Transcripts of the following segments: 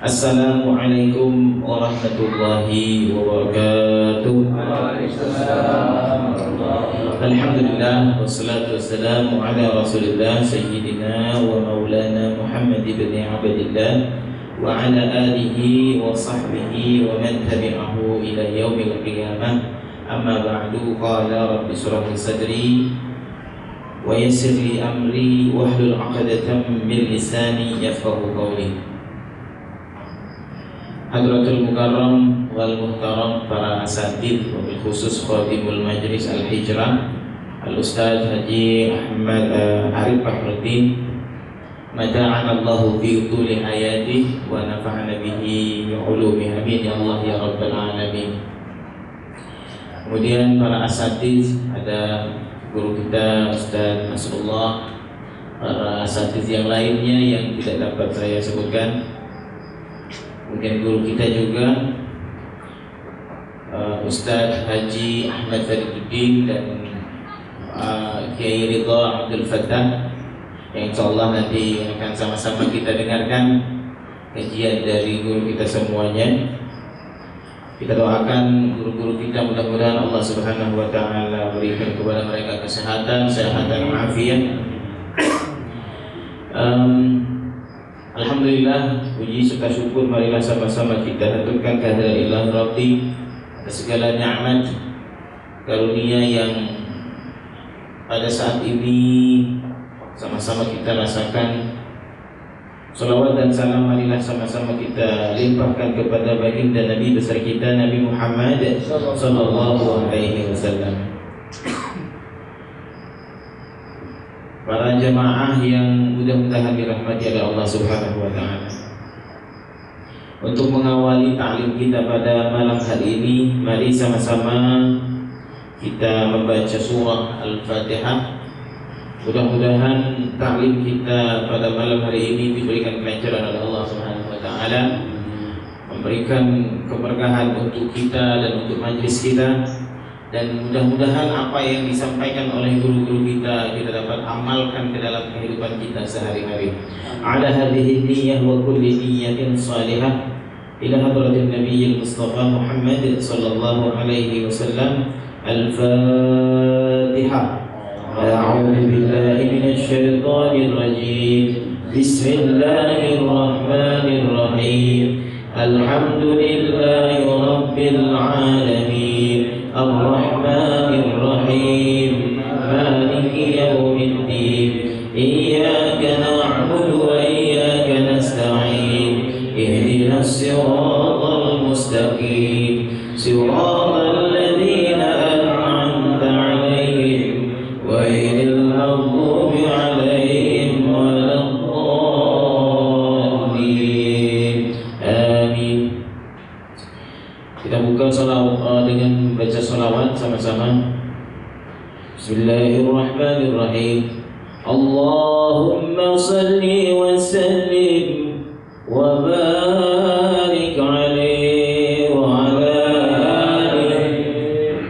Assalamualaikum warahmatullahi wabarakatuh. Alhamdulillah wassalatu wassalamu ala Rasulillah sayyidina wa maulana Muhammad ibn Abdillah wa ala alihi wa sahbihi wa man tabi'ahu ila yaumil qiyamah. Amma ba'du, qala rabbi shrah li sadri wa yassir li amri wahlul 'uqdatam min lisani yafqahu qawli. Hadratul Mukarram wal Muhtaram, para asatidz, wabil khusus Khadimul Majlis Al-Hijrah Al-Ustadz Haji Ahmad Arif Bahruddin, mata'anallahu fi tuli hayati wa nafa'ana bihi bi'ulumi, amin ya Allah ya Rabbal Alamin. Kemudian para asatidz, ada guru kita Ustadz Nasrullah, para asatidz yang lainnya yang tidak dapat saya sebutkan. Kemudian guru kita juga Ustadz Haji Ahmad Fariduddin dan Kiai Ridha Abdul Fattah, yang insyaallah nanti akan sama-sama kita dengarkan kajian dari guru kita semuanya. Kita doakan guru-guru kita, mudah-mudahan Allah Subhanahu wa taala berikan kepada mereka kesehatan, sehat dan afiat. Alhamdulillah, puji serta syukur marilah sama-sama kita haturkan kehadirat Ilahi Rabbi atas segala nikmat karunia yang pada saat ini sama-sama kita rasakan. Salawat dan salam marilah sama-sama kita limpahkan kepada baginda Nabi besar kita Nabi Muhammad sallallahu alaihi wasallam. Para jemaah yang mudah-mudahan dirahmati oleh Allah Subhanahu wa taala. Untuk mengawali ta'lim kita pada malam hari ini, mari sama-sama kita membaca surah Al-Fatihah. Mudah-mudahan ta'lim kita pada malam hari ini diberikan kelancaran oleh Allah Subhanahu wa taala, memberikan keberkahan untuk kita dan untuk majlis kita. Dan mudah-mudahan apa yang disampaikan oleh guru-guru kita dapat amalkan ke dalam kehidupan kita sehari-hari. Ala hadhihi niyyah wa kulli niyyatin salihah ila hadratin nabiyil mustafa Muhammad sallallahu alaihi wasallam. Al-Fatihah. A'udzu billahi minasy syaithanir rajim. Bismillahirrahmanirrahim. Alhamdulillahi rabbil alamin. Ar-Rahmanir Rahim, Maliki Yawmiddin. Iyyaka na'budu wa iyyaka nasta'in. Ihdinas siratal mustaqim, siratal ladzina an'amta 'alaihim ghairil maghdubi 'alaihim waladdallin. Amin. Kita buka salawat dengan baca salawat sama-sama. Bismillahirrahmanirrahim. Allahumma salli wa sallim wa barik alaihi wa ala alihi.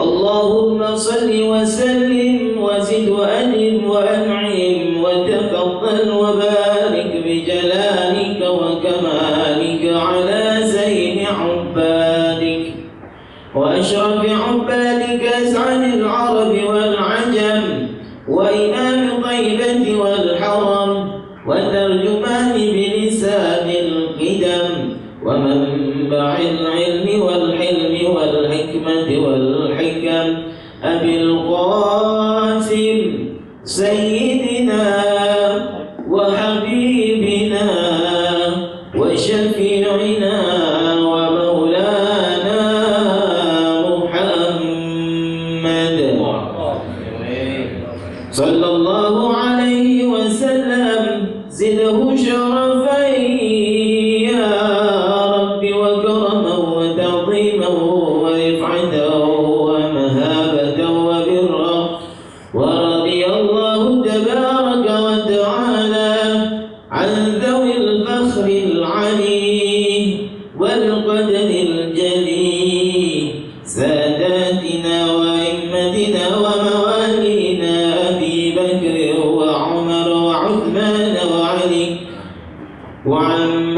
Allahumma salli wa sallim wa zid wa anim wa an'im wa tafaddal wa barik bi jalalika wa kamalika ala zaini عبادك وأشرف عبادك أسعد العرب والعجم وإمام طيبة والحرم وترجمان بلسان القدم ومنبع العلم والحلم والحكمة والحكم أبي القاسم سيدنا وحبيبنا وشفيعنا صلى الله عليه وسلم. زده شرفا يا رب وكرما وتعظيما ورفعة ومهابة وبرا. ورضي الله تبارك وتعالى عن ذوي الفخر العلي والقدر الجليل ساداتنا وأئمتنا وموالينا أبي بكر وعمر وعثمان وعلي وعن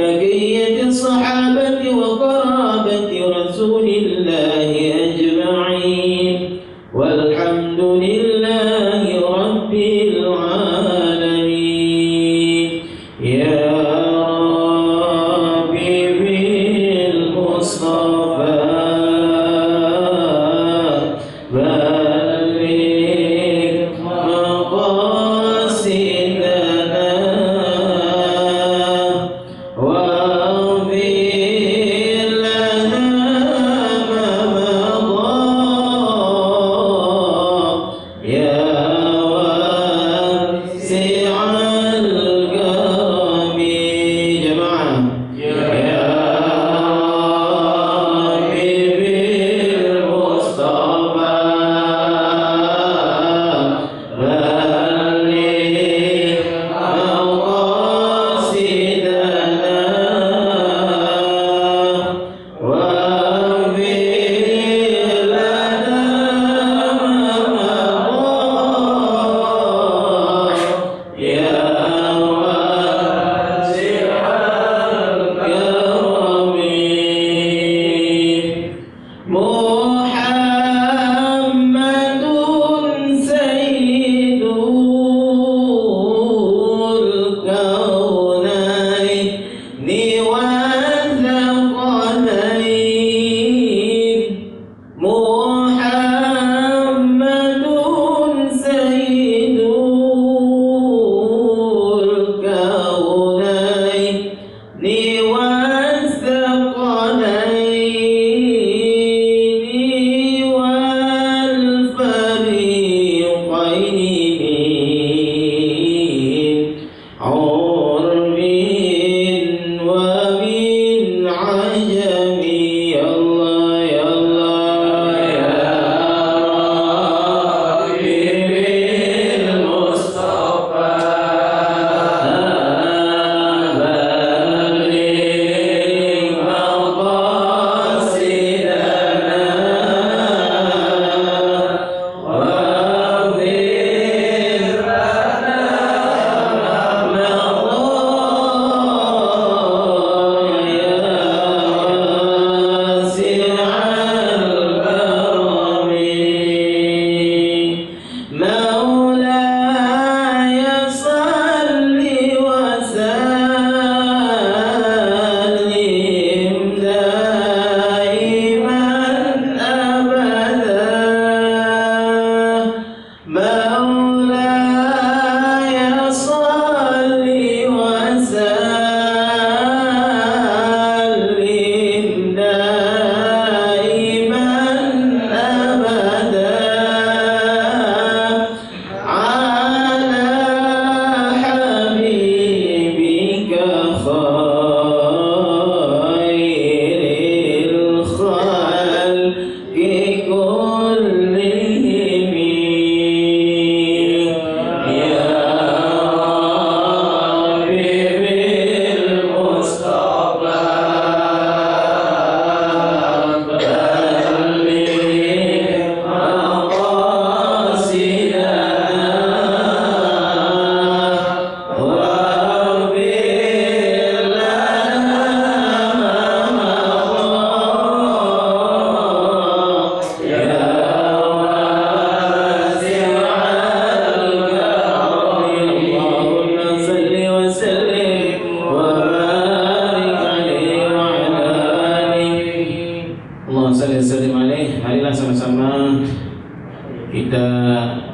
kita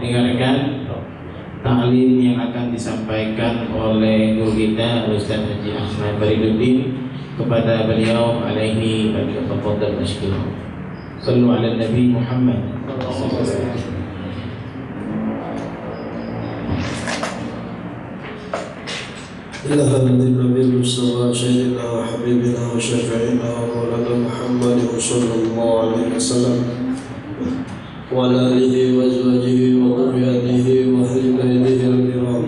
dengarkan ta'lim yang akan disampaikan oleh guru kita Ustaz Haji Ahmad Bariduddin. Kepada beliau alaihi wa tafadhal mashkura. Sallu ala Nabi Muhammad. إلى هذا النبي المصطفى سيدنا وحبيبنا وشفيعنا ومولانا محمد صلى الله عليه وسلم وعلى آله وأزواجه وذرياته وأهل بيته الكرام.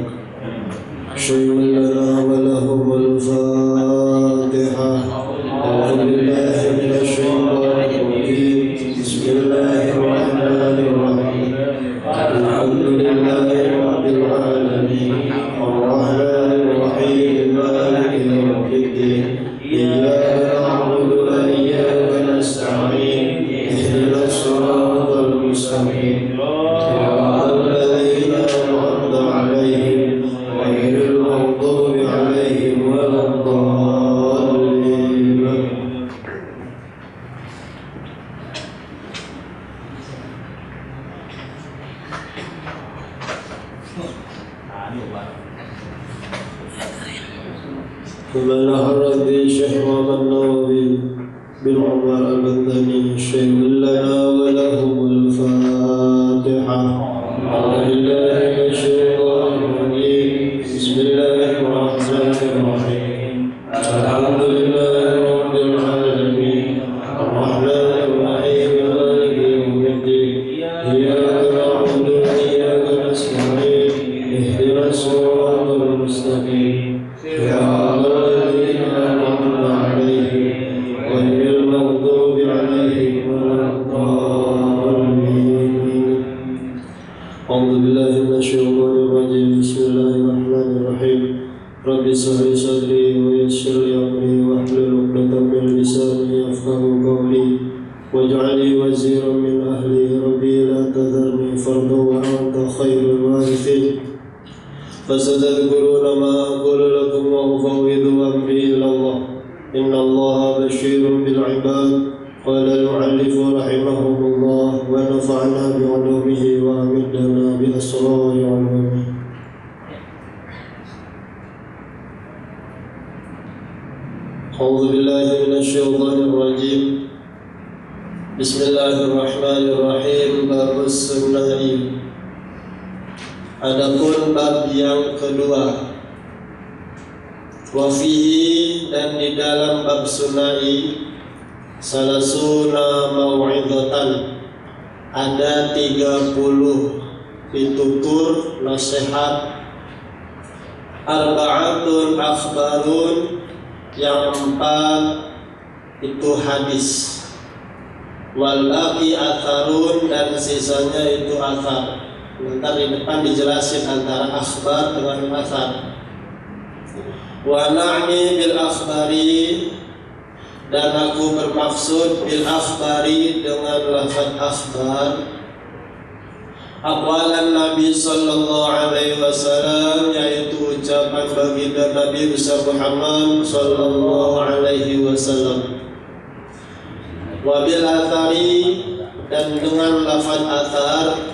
أشهد أن لا إله ولهم الفاتحة. أعوذ بالله من الشيطان الرجيم. بسم الله الرحمن الرحيم. الحمد لله رب العالمين الرحمن الرحيم مالك يوم الدين إياك نعبد وإياك نستعين اهدنا الصراط المستقيم صراط الذين أنعمت عليهم غير المغضوب عليهم ولا الضالين. وبلغ الردي الشيخ محمد النووي بن عمر المدني الشيخ لنا ولهم الفاتحة. أعوذ بالله من الشيطان الرجيم. المستقيم صراط الذين أنعمت عليهم غير المغضوب عليهم ولا الضالين. أعوذ بالله من الشيطان الرجيم. بسم الله الرحمن الرحيم. رب اشرح لي صدري ويسر لي أمري واحلل عقدة من لساني يفقهوا قولي واجعل لي وزيرا من أهلي. ربي لا تذرني فردا وأنت خير الوارثين. فستذكرون ما أقول لكم وأفوض أمري إلى الله إن الله بشير بالعباد. قال المؤلف رحمه الله ونفعنا بعلومه وأمدنا بأسرار علومه. أعوذ بالله من الشيطان الرجيم. بسم الله الرحمن الرحيم. Bab sunnah. Adapun bab yang kedua, wafihi, dan di dalam bab sunai salasuna mau'idhatan, ada 30 pitutur nasihat. Arba'atun akhbarun, yang 4 itu hadis. Wal baqi atharun, dan sisanya itu athar. Nanti di depan dijelasin antara akhbar dengan athar. Wa na'ni bil akhbari, dan aku bermaksud bil akhbari dengan lafaz akhbar aqwalan Nabi sallallahu alaihi wasallam, yaitu ucapan baginda Nabi besar Muhammad sallallahu alaihi wasallam. Wa bil athari, dan dengan lafaz athar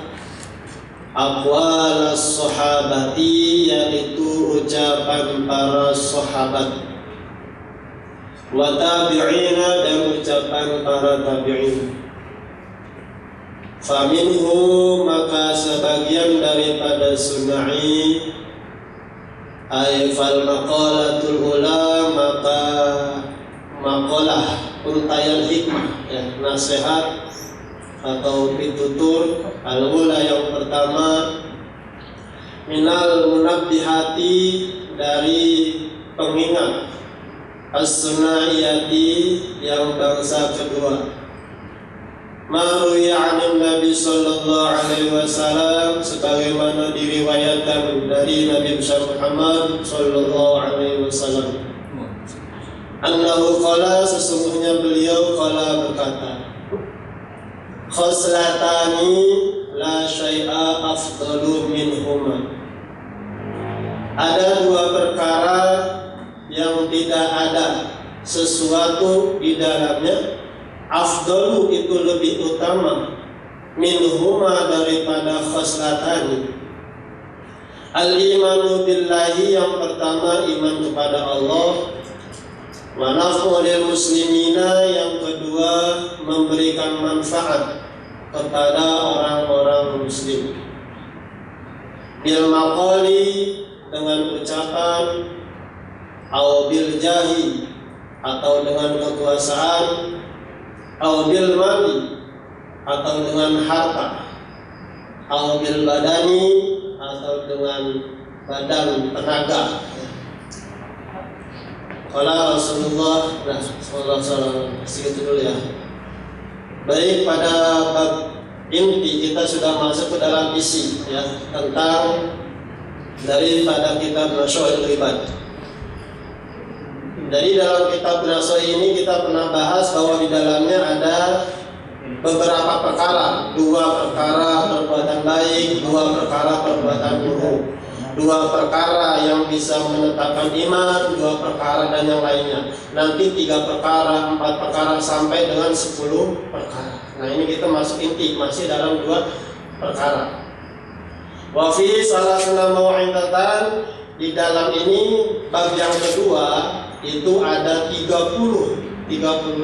aqwal as-sahabati, yaitu ucapan para sahabat. Wa tabi'ina, dan ucapan para tabi'in. Faminhu, maka sebagian daripada sunai ay fal maqalatul ula, maka maqalah untayan hikmah, ya, nasihat atau pitutur al-ula yang pertama, minal munabbihati, dari pengingat, as-sunaiyati, yang bangsa kedua, maruya anin Nabi sallallahu alaihi wasallam, sebagaimana diriwayatkan dari Nabi besar Muhammad sallallahu alaihi wasallam, annahu qala, sesungguhnya beliau qala, berkata, khoslatani la syai'a afdalu minhuma, ada 2 perkara yang tidak ada sesuatu di dalamnya, afdalu itu lebih utama, minhuma daripada khoslatani. Al-imanu billahi, yang pertama iman kepada Allah, wa naf'u lil muslimina, yang kedua memberikan manfaat kepada orang-orang muslim. Bil maqali, dengan ucapan, au bil jahi, atau dengan kekuasaan, au bil mali, atau dengan harta, au bil badani, atau dengan badan, tenaga. Qala Rasulullah sallallahu alaihi wasallam. Segitu dulu ya. Baik, pada bab inti kita sudah masuk ke dalam isi, ya, tentang daripada kitab Nasya'il Ibad. Jadi dalam kitab Nasya'il ini kita pernah bahas bahwa di dalamnya ada beberapa perkara, 2 perkara perbuatan baik, 2 perkara perbuatan buruk, 2 perkara yang bisa menetapkan iman, 2 perkara dan yang lainnya. Nanti 3 perkara, 4 perkara, sampai dengan 10 perkara. Nah, ini kita masuk inti, masih dalam 2 perkara. Wa fi salasuna mau'idatan, di dalam ini bab yang kedua itu ada 30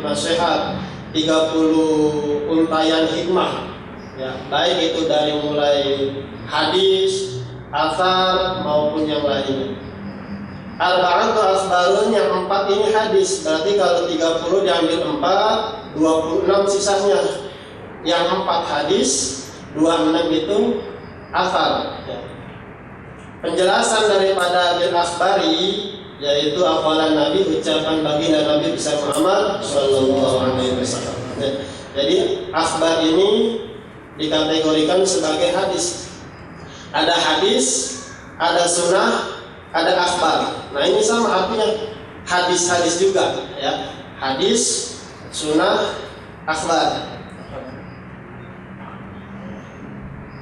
nasihat, 30 untayan hikmah, ya, baik itu dari mulai hadis, athar maupun yang lainnya. Arba'atu asbarun, yang 4 ini hadis, berarti kalau 30 diambil 4, 26 sisanya. Yang 4 hadis, 26 itu athar, ya. Penjelasan daripada bil akhbari, yaitu hafalan Nabi, ucapan baginda Nabi besar Muhammad sallallahu alaihi wasallam. Jadi akhbar ini dikategorikan sebagai hadis. Ada hadis, ada sunnah, ada akhbar. Nah ini sama artinya, hadis-hadis juga ya. Hadis, sunnah, akhbar.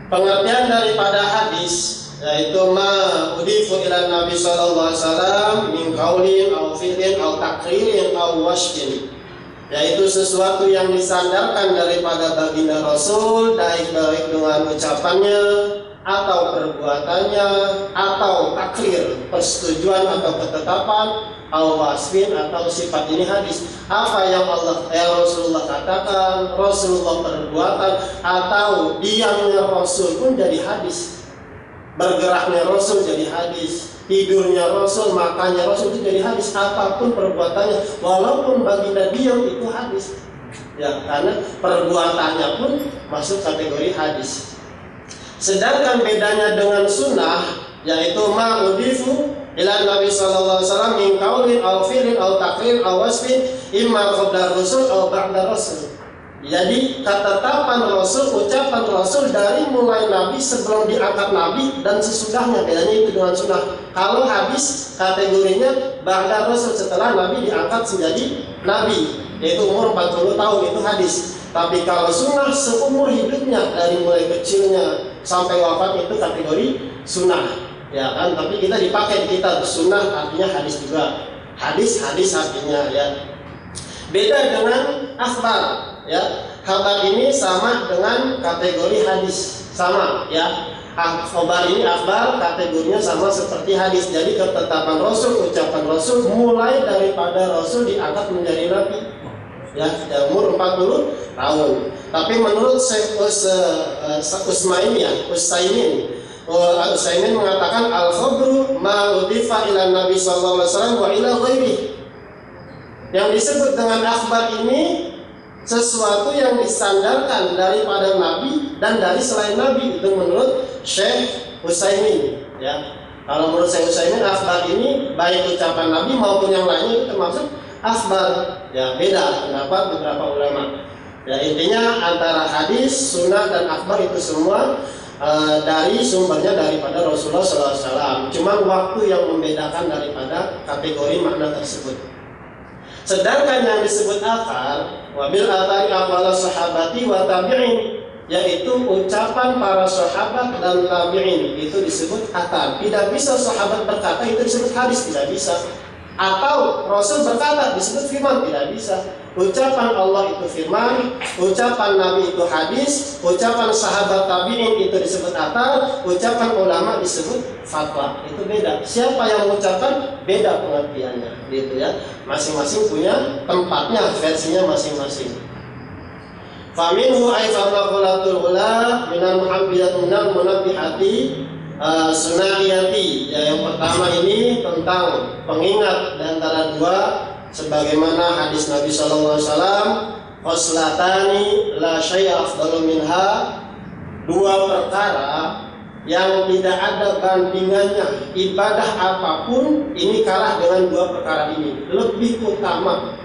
Pengertian daripada hadis yaitu ma udifu ila Nabi sallallahu alaihi wasallam min qaulin aw fi'lin aw taqririn aw wasfin, yaitu sesuatu yang disandarkan daripada baginda Rasul, baik dengan ucapannya atau perbuatannya atau takrir, persetujuan atau ketetapan, atau wasfin atau sifat. Ini hadis. Apa yang Rasulullah katakan, Rasulullah perbuatan, atau diamnya Rasul pun jadi hadis. Bergeraknya Rasul jadi hadis, tidurnya Rasul, makannya Rasul itu jadi hadis. Apapun perbuatannya, walaupun baginda diam itu hadis. Ya, karena perbuatannya pun masuk kategori hadis. Sedangkan bedanya dengan sunnah, yaitu ma'udifu ila Nabi sallallahu alaihi wasallam min qaulin aw fi'lin aw taqrir aw wasfin imma qabla rasul aw ba'da rasul. Jadi ketetapan Rasul, ucapan Rasul dari mulai Nabi, sebelum diangkat Nabi, dan sesudahnya. Bedanya itu dengan sunnah. Kalau hadis kategorinya ba'da Rasul, setelah Nabi diangkat menjadi Nabi, yaitu umur 40 tahun, itu hadis. Tapi kalau sunnah seumur hidupnya, dari mulai kecilnya sampai wafat, itu kategori sunnah. Ya kan, tapi kita dipakai di kitab sunnah, artinya hadis juga. Hadis artinya ya. Beda dengan akhbar ya. Khabar ini sama dengan kategori hadis, sama ya. Khabar ini akhbar kategorinya sama seperti hadis. Jadi ketetapan Rasul, ucapan Rasul mulai daripada Rasul diangkat menjadi nabi ya, umur 40 tahun. Tapi menurut Syekh Utsaimin mengatakan al-khabru ma udifa ila Nabi sallallahu alaihi wasallam wa ila ghairihi. Yang disebut dengan akhbar ini sesuatu yang disandarkan daripada Nabi dan dari selain Nabi. Itu menurut Syekh Utsaimin ya. Kalau menurut Syekh Utsaimin, akhbar ini baik ucapan Nabi maupun yang lainnya itu termasuk akhbar ya. Beda pendapat beberapa ulama ya. Intinya antara hadis, sunnah dan akhbar itu semua dari sumbernya daripada Rasulullah SAW. Cuma waktu yang membedakan daripada kategori makna tersebut. Sedangkan yang disebut athar, wabil athari aqwala sahabati wa tabi'in, yaitu ucapan para sahabat dan tabi'in, itu disebut athar. Tidak bisa sahabat berkata itu disebut hadis, tidak bisa. Atau Rasul berkata disebut firman, tidak bisa. Ucapan Allah itu firman, ucapan Nabi itu hadis, ucapan sahabat tabi'in itu disebut athar, ucapan ulama disebut fatwa. Itu beda. Siapa yang mengucapkan beda pengertiannya, gitu ya. Masing-masing punya tempatnya, versinya masing-masing. Faminhu aifama qulatul ula minal muhabbidat minal munabbihati sunahiyati. Ya, yang pertama ini tentang pengingat di antara dua, sebagaimana hadis Nabi sallallahu alaihi wasallam, khoslatani la syai'a afdalu minha, dua perkara yang tidak ada bandingannya, ibadah apapun ini kalah dengan dua perkara ini, lebih utama.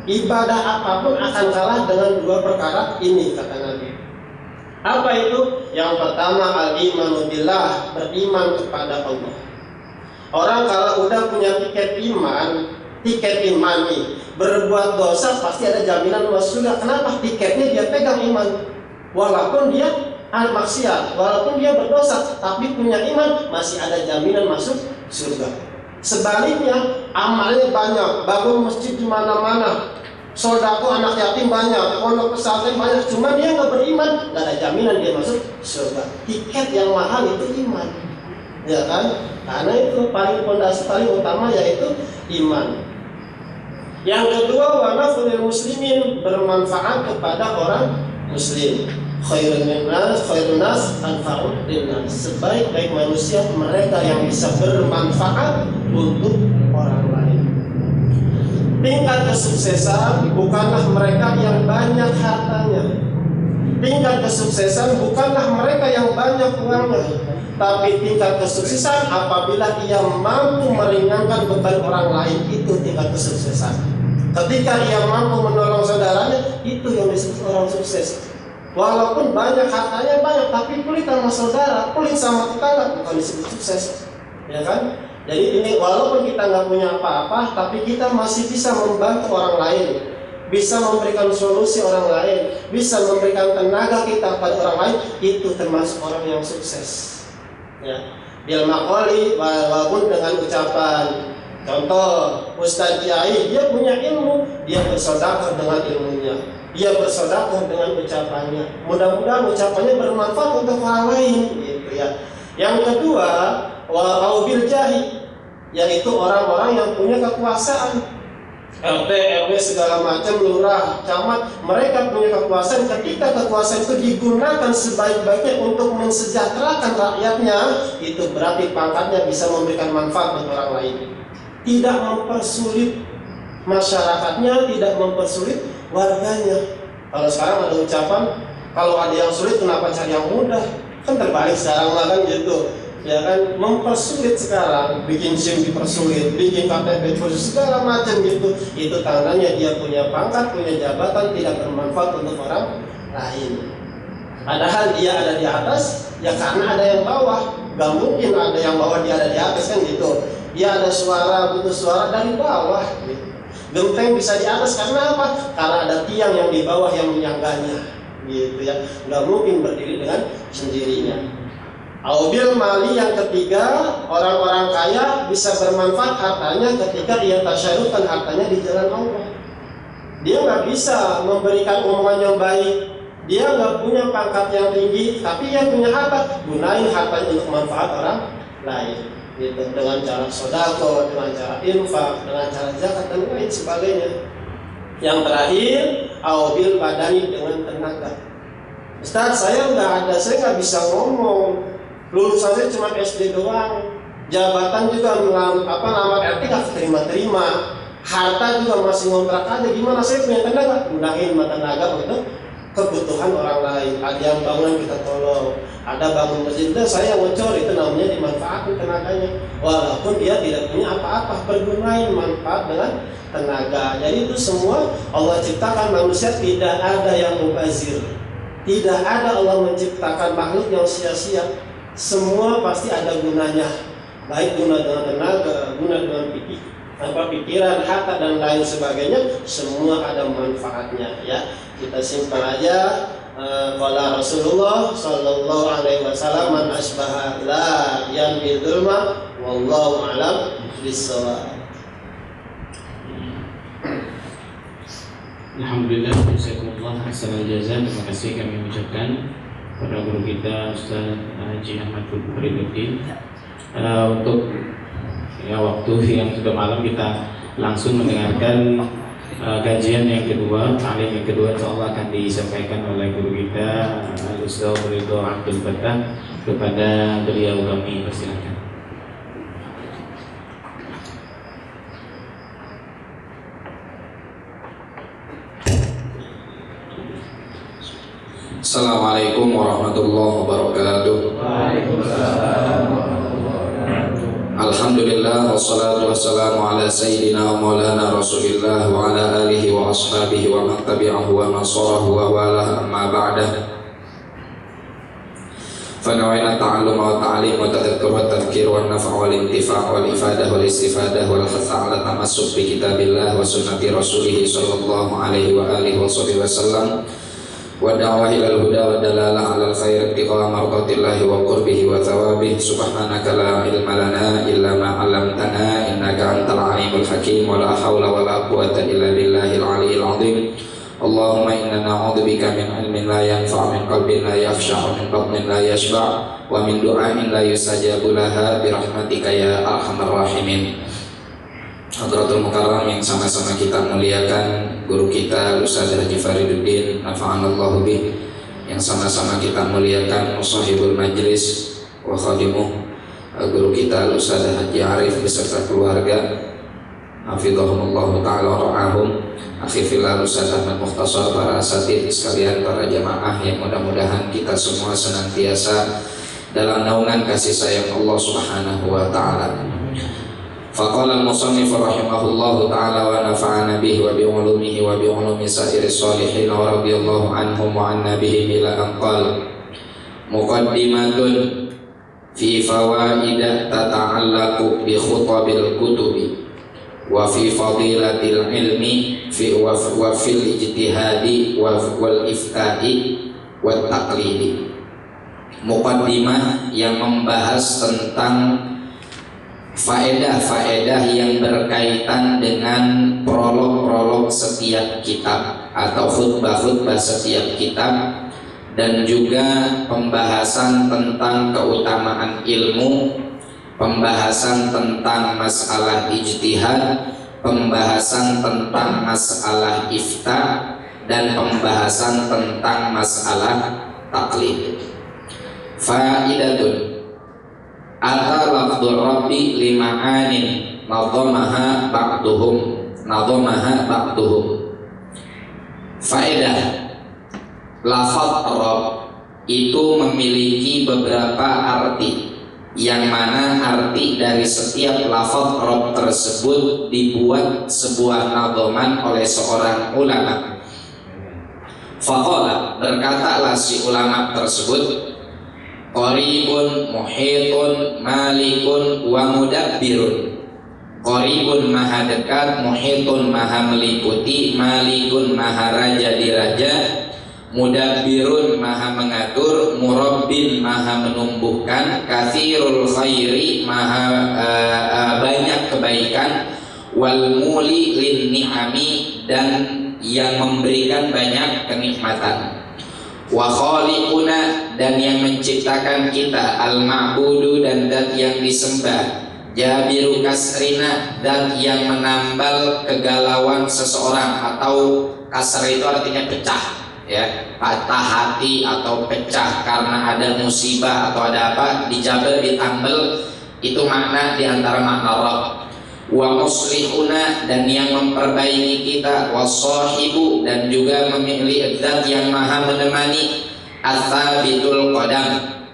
Ibadah apapun akan kalah dengan dua perkara ini, kata Nabi. Apa itu? Yang pertama al-imanu billah, beriman kepada Allah. Orang kalau udah punya tiket iman nih, berbuat dosa pasti ada jaminan masuk surga. Kenapa? Tiketnya dia pegang iman. Walaupun dia maksiat, walaupun dia berdosa, tapi punya iman, masih ada jaminan masuk surga. Sebaliknya, amalnya banyak, bangun masjid di mana-mana, sodako anak yatim banyak, pondok pesantren banyak, cuma dia nggak beriman, nggak ada jaminan dia masuk surga. Tiket yang mahal itu iman, ya kan? Karena itu paling fondasi paling utama yaitu iman. Yang kedua, wa naf'ul muslimin, bermanfaat kepada orang muslim. Khairun nas anfa'ul linnas, sebaik-baik manusia mereka yang bisa bermanfaat untuk orang lain. Tingkat kesuksesan bukanlah mereka yang banyak hartanya. tingkat kesuksesan bukanlah mereka yang banyak uangnya, tapi tingkat kesuksesan apabila ia mampu meringankan beban orang lain, itu tingkat kesuksesan. Ketika ia mampu menolong saudaranya, itu yang disebut orang sukses. Walaupun banyak hartanya banyak, tapi pelit sama saudara, pelit sama tetangga, bukan disebut sukses, ya kan? Jadi ini walaupun kita nggak punya apa-apa, tapi kita masih bisa membantu orang lain, bisa memberikan solusi orang lain, bisa memberikan tenaga kita pada orang lain, itu termasuk orang yang sukses. Ya, bil maqali, walaupun dengan ucapan. Contoh, Ustaz Kiai, dia punya ilmu, dia bersedekah dengan ilmunya, dia bersedekah dengan ucapannya. Mudah-mudahan ucapannya bermanfaat untuk orang lain, gitu ya. Yang kedua, wa bil jahi, yaitu orang-orang yang punya kekuasaan. RT, RW segala macam, lurah, camat, mereka punya kekuasaan. Ketika kekuasaan itu digunakan sebaik-baiknya untuk mensejahterakan rakyatnya, itu berarti pangkatnya bisa memberikan manfaat bagi orang lain. Tidak mempersulit masyarakatnya, tidak mempersulit warganya. Kalau sekarang ada ucapan, kalau ada yang sulit kenapa cari yang mudah? Kan terbalik sekarang lah kan gitu. Ya kan, mempersulit sekarang, bikin SIM dipersulit, bikin KTP khusus segala macam gitu. Itu tandanya dia punya pangkat, punya jabatan, tidak bermanfaat untuk orang lain. Padahal dia ada di atas, ya karena ada yang bawah. Gak mungkin ada yang bawah dia ada di atas kan gitu. Dia ada suara, butuh suara dari bawah gitu. Genteng bisa di atas karena apa? Karena ada tiang yang di bawah yang menyangganya gitu ya. Gak mungkin berdiri dengan sendirinya. Aubil mali, yang ketiga, orang-orang kaya bisa bermanfaat hartanya ketika ia tasyarufkan hartanya di jalan Allah. Dia nggak bisa memberikan omongan yang baik, dia nggak punya pangkat yang tinggi, tapi ia punya harta, gunain hartanya untuk manfaat orang lain, gitu, dengan cara sodako, dengan cara infak, dengan cara zakat dan lain sebagainya. Yang terakhir, aubil badani, dengan tenaga. Ustaz, saya nggak ada, saya nggak bisa ngomong. Lulusan saya cuma SD doang, jabatan juga lamar RT gak terima-terima, harta juga masih ngontrak aja. Gimana saya punya tenaga? Gunain tenaga untuk kebutuhan orang lain. Ada yang bangunan kita tolong, ada bangun masjid, saya ngecor, itu namanya dimanfaatkan tenaganya. Walaupun dia tidak punya apa-apa, pergunain manfaat dengan tenaga. Jadi itu semua Allah ciptakan manusia, tidak ada yang mubazir, tidak ada Allah menciptakan makhluk yang sia-sia. Semua pasti ada gunanya, baik guna dengan tenaga, guna dengan pikiran, harta dan lain sebagainya, semua ada manfaatnya ya. Kita simpan aja. Qala Rasulullah sallallahu alaihi wasallam, man asbaha la yanbi dzulma wallahu a'lam bissawab. Alhamdulillah, jazakumullah ahsanal jazaa. Terima kasih kami ucapkan pada guru kita Ustaz Haji Ahmad Fariduddin. Untuk waktu yang sudah malam, kita langsung mendengarkan kajian yang kedua, ta'lim yang kedua, insyaallah akan disampaikan oleh guru kita Ustaz Ridho Abdul Fattah. Kepada beliau kami persilakan. Assalamualaikum warahmatullahi wabarakatuh. Alhamdulillah, wassalatu wassalamu ala sayyidina wa maulana Rasulillah wa ala alihi wa ashabihi wa man tabi'ahu wa nasarahu wa walah, amma ba'dah. Fanawai'na ta'allum wa ta'lim wa tadhakkur wa tadhkir wa nafa' wal intifa' wal ifadah wal istifadah wal hatha ala tamassuk bi kitabillah wa sunnati rasulih sallallahu alaihi wa alihi wa sallam, wa da'wah ilal huda wa dalalah alal khair ibtigha mardatillahi wa qurbihi wa thawabih. Subhanaka la ilma lana illa ma 'allamtana innaka antal alimul hakim, wa la hawla wa la quwwata illa billahil aliyyil azim. Allahumma inna na'udzubika min ilmin la yanfa', min qalbin la yakhsha', min batnin la yashba', wa min du'ain la yustajabu laha bi rahmatika ya arhamar rahimin. Hadratul Mukarram yang sama-sama kita muliakan, guru kita Ustaz Haji Fariduddin nafa'anallahu bih, yang sama-sama kita muliakan Musahibul Majlis wa khadimuh, guru kita Ustaz Haji Arif beserta keluarga, hafizahumullah ta'ala ra'ahum. Akhi fillah Ustaz Ahmad Mukhtasar, para asatidz sekalian, para jamaah yang mudah-mudahan kita semua senantiasa dalam naungan kasih sayang Allah Subhanahu wa taala. Faqala al-musannif rahimahullahu taala wa nafa'ana bihi wa bi ulumihi wa bi ulumi sa'iris shalihin wa radhiyallahu anhum wa anna bihim ila an qala muqaddimatun fi fawaida tata'allaqu bi khutabil kutubi wa fi fadilatil ilmi wa fil ijtihadi wal ifta'i wat taqlidi. Muqaddimah yang membahas tentang faedah-faedah yang berkaitan dengan prolog-prolog setiap kitab atau khutbah-khutbah setiap kitab, dan juga pembahasan tentang keutamaan ilmu, pembahasan tentang masalah ijtihad, pembahasan tentang masalah ifta, dan pembahasan tentang masalah taklid. Faidatun ata lafdzul rabbi lima'anin nadhamaha ba'duhum. Faedah lafadz Rabb itu memiliki beberapa arti, yang mana arti dari setiap lafadz Rabb tersebut dibuat sebuah nadhaman oleh seorang ulama. Faqala, berkatalah si ulama tersebut, qaribun muhitun malikun wa mudabbirun. Qaribun maha dekat, muhitun maha meliputi, malikun maha raja diraja, mudabbirun maha mengatur, murabbin maha menumbuhkan, katsirul khairi maha banyak kebaikan, wal muli lin ni'ami, dan yang memberikan banyak kenikmatan. Wa khaliquna, dan yang menciptakan kita, al ma'budu, dan dat yang disembah, jabiru kasrina, dan yang menambal kegalauan seseorang, atau kasar itu artinya pecah, ya, patah hati atau pecah karena ada musibah atau ada apa, dijabel, ditambal, itu makna diantara makna Rabb. Wa muslihuna, dan yang memperbaiki kita, wasahibu, dan juga memilih zat yang maha menemani, atsabitul qadam,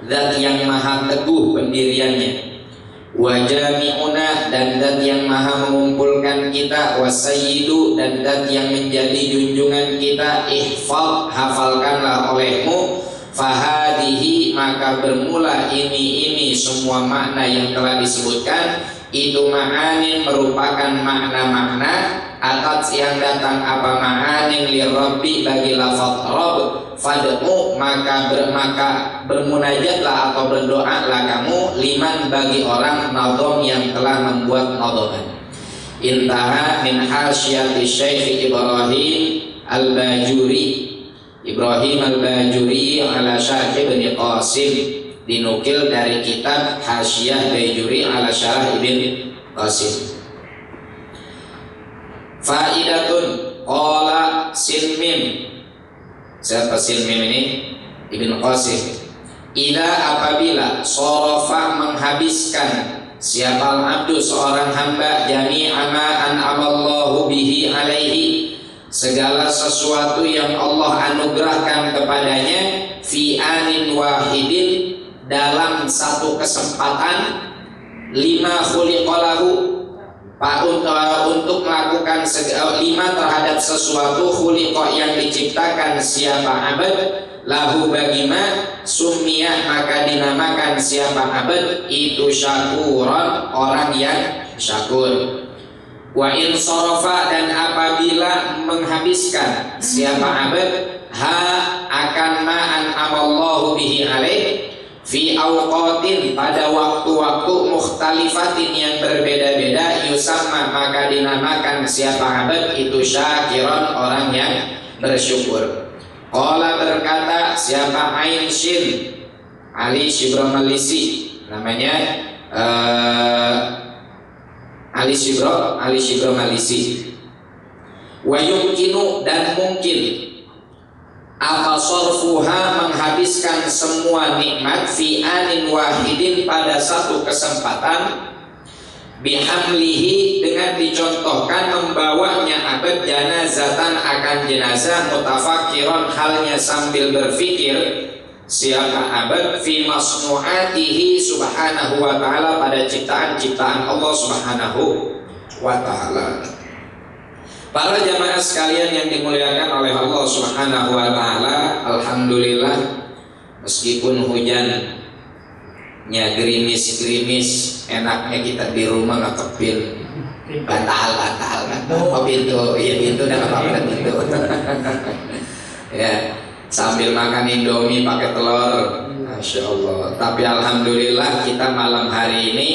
zat yang maha teguh pendiriannya, wa jami'una, dan zat yang maha mengumpulkan kita, wasayyidu, dan zat yang menjadi junjungan kita, ihfaz, hafalkanlah olehmu, fahadihi, maka bermula ini semua makna yang telah disebutkan, itu ma'anin merupakan makna-makna atas yang datang apa ma'anin li rabbi, bagi lafaz Rabb, fad'u, maka bermunajatlah atau berdoalah kamu, liman, bagi orang, nadham, yang telah membuat nadhaman. Intaha min hasyati Syekh Ibrahim al-Bajuri ala Syarh Ibn Qasim, dinukil dari kitab Hasyiah Bajuri ala Syarah Ibn Qasim. Faidatun qala Silmim. Siapa Silmim ini? Ibn Qasim. Ila, apabila, sorofa, menghabiskan, siapa al-abdu, seorang hamba, jami'a ma an'amallahu bihi alaihi, segala sesuatu yang Allah anugerahkan kepadanya, fi anin wahidin, dalam satu kesempatan, lima khuliqalahu, untuk melakukan lima terhadap sesuatu, khuliqa, yang diciptakan siapa abad, lahu, bagima, summiyah, maka dinamakan siapa abad itu syakuran, orang yang syakur. Wa in sarafa, dan apabila menghabiskan siapa abad, ha akan ma'an amallahu bihi alaih, fi awqatin, pada waktu-waktu, mukhtalifatin, yang berbeda-beda, yusamma, maka dinamakan siapa abad itu syakiran, orang yang bersyukur. Qala, berkata siapa Ain Shin Ali Shibro Malisi, namanya Ali Shibro Malisi. Wa yumkinu, dan mungkin, apa sorfuha, menghabiskan semua nikmat, fi anin wahidin, pada satu kesempatan, bihamlihi dengan dicontohkan membawanya abad janazatan akan jenazah mutafakiran halnya sambil berfikir siapa abad fi masnu'atihi subhanahu wa ta'ala pada ciptaan-ciptaan Allah subhanahu wa ta'ala. Para jamaah sekalian yang dimuliakan oleh Allah subhanahu wa ta'ala, alhamdulillah meskipun hujannya gerimis-gerimis, enaknya kita di rumah ngekepin bantal pintu, iya pintu dan apa-apa pintu ya, sambil makan indomie pakai telur, Masya Allah. Tapi alhamdulillah kita malam hari ini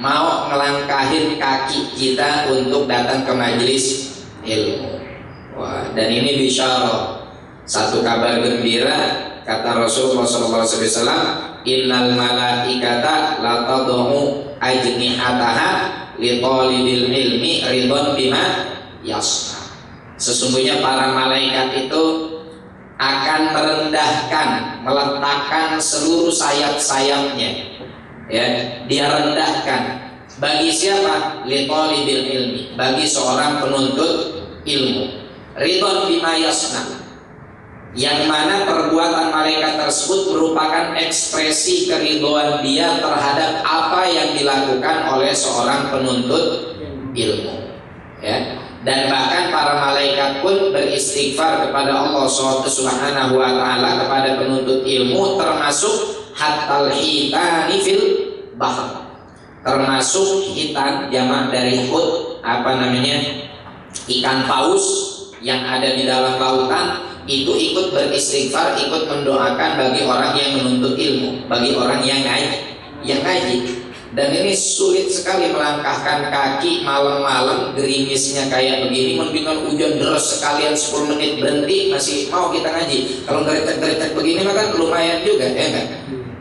mau ngelangkahin kaki kita untuk datang ke majelis ilmu. Wah, dan ini bisyarah, satu kabar gembira. Kata Rasulullah SAW, innal malaikata la tad'u ajnihataha li talibil ilmi ridwan bima yasna. Sesungguhnya para malaikat itu akan merendahkan, meletakkan seluruh sayap-sayapnya, ya, dia rendahkan. Bagi siapa? Li talibil ilmi, bagi seorang penuntut ilmu. Ridwan bima yasna, yang mana perbuatan malaikat tersebut merupakan ekspresi keridhaan dia terhadap apa yang dilakukan oleh seorang penuntut ilmu, ya. Dan bahkan para malaikat pun beristighfar kepada Allah Subhanahu wa ta'ala kepada penuntut ilmu, termasuk hatal hitani fil bahr, termasuk hitan jamak dari hut, ikan paus yang ada di dalam lautan, itu ikut beristighfar, ikut mendoakan bagi orang yang menuntut ilmu, bagi orang yang ngaji. Dan ini sulit sekali melangkahkan kaki malam-malam, gerimisnya kayak begini, mendingan hujan deras sekalian 10 menit berhenti masih mau kita ngaji. Kalau geretek-geretek begini mah kan lumayan juga, ya kan?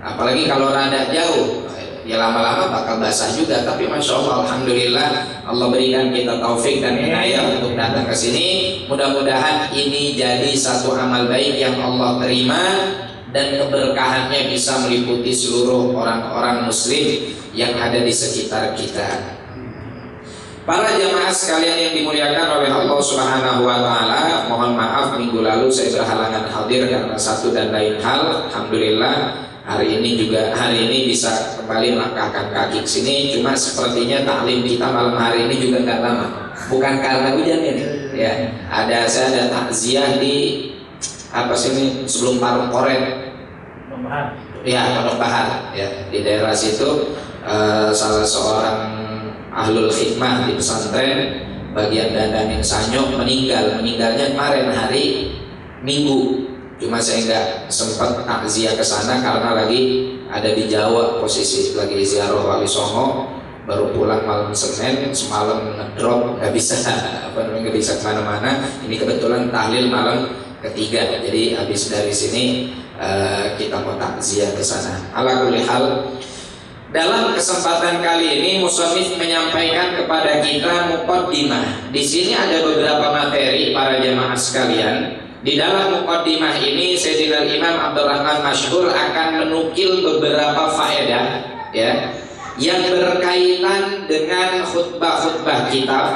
Apalagi kalau rada jauh, ya lama-lama bakal basah juga. Tapi Masya Allah, alhamdulillah Allah berikan kita taufik dan inayah untuk datang ke sini. Mudah-mudahan ini jadi satu amal baik yang Allah terima dan keberkahannya bisa meliputi seluruh orang-orang muslim yang ada di sekitar kita. Para jamaah sekalian yang dimuliakan oleh Allah Subhanahu wa ta'ala, mohon maaf minggu lalu saya berhalangan hadir karena satu dan lain hal. Alhamdulillah hari ini bisa kembali melangkahkan kaki ke sini. Cuma sepertinya taklim kita malam hari ini juga nggak lama. Bukan karena hujan ini, ya. Saya ada takziah di sebelum Parung Koren. Ya, Pondok Bahar, ya, di daerah situ. Salah seorang ahlul hikmah di pesantren bagian Dandanin Sanyok meninggalnya kemarin hari Minggu. Cuma saya nggak sempat takziah ke sana karena lagi ada di Jawa, posisi lagi ziarah Wali Songo, baru pulang malam Senin, semalam ngedrop, nggak bisa kemana-mana. Ini kebetulan tahlil malam ketiga, jadi habis dari sini kita mau takziah ke sana. Ala kulli hal, dalam kesempatan kali ini musannif menyampaikan kepada kita muqaddimah. Di sini ada beberapa materi para jamaah sekalian. Di dalam muqaddimah ini Sayyidina Imam Abdurrahman Masyhur akan menukil beberapa faedah, ya, yang berkaitan dengan khutbah-khutbah kitab,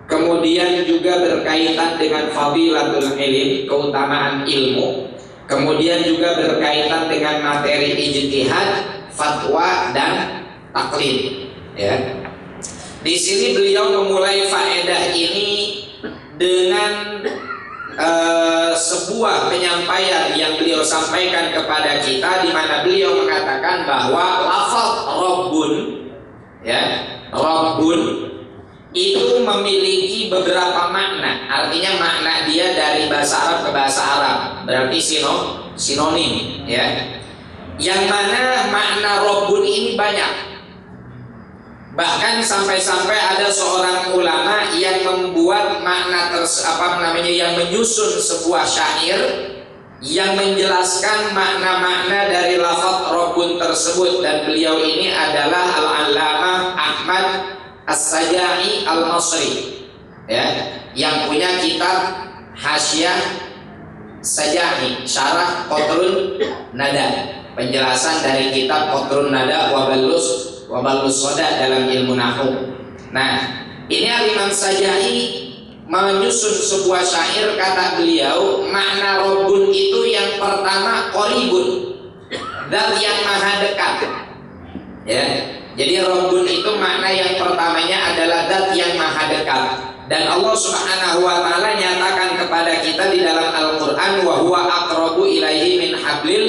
kemudian juga berkaitan dengan fadilatul ilm, keutamaan ilmu, kemudian juga berkaitan dengan materi ijtihad, fatwa dan taklid, ya. Di sini beliau memulai faedah ini dengan sebuah penyampaian yang beliau sampaikan kepada kita, di mana beliau mengatakan bahwa lafaz Rabbun, ya, Rabbun itu memiliki beberapa makna. Artinya makna dia dari bahasa Arab ke bahasa Arab, berarti sinonim, ya. Yang mana makna Rabbun ini banyak. Bahkan sampai-sampai ada seorang ulama yang membuat makna yang menyusun sebuah syair yang menjelaskan makna-makna dari lafaz Rabbun tersebut, dan beliau ini adalah Al-Allamah Ahmad As-Saja'i Al-Masri, ya, yang punya kitab Hasyiah Saja'i Syarah Qatrun Nada, penjelasan dari kitab Qatrun Nada wa Ballus wa ballus soda dalam ilmu nahwu. Nah, ini Al-Imam Sajai menyusun sebuah syair, kata beliau, makna Rabbun itu yang pertama qaribun, zat yang maha dekat. Ya, jadi Rabbun itu makna yang pertamanya adalah zat yang maha dekat. Dan Allah Subhanahu wa taala nyatakan kepada kita di dalam Al-Qur'an, wa huwa aqrabu ilaihi min hablil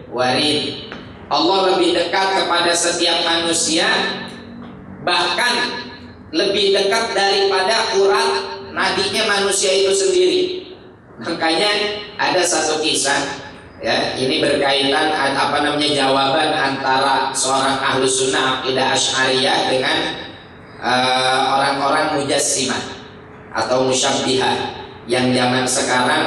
warid. Allah lebih dekat kepada setiap manusia, bahkan lebih dekat daripada urat nadinya manusia itu sendiri. Makanya ada satu kisah, ya, ini berkaitan jawaban antara seorang ahlu sunnah akidah Asy'ariyah dengan orang-orang mujassimah atau musyabbihah yang zaman sekarang.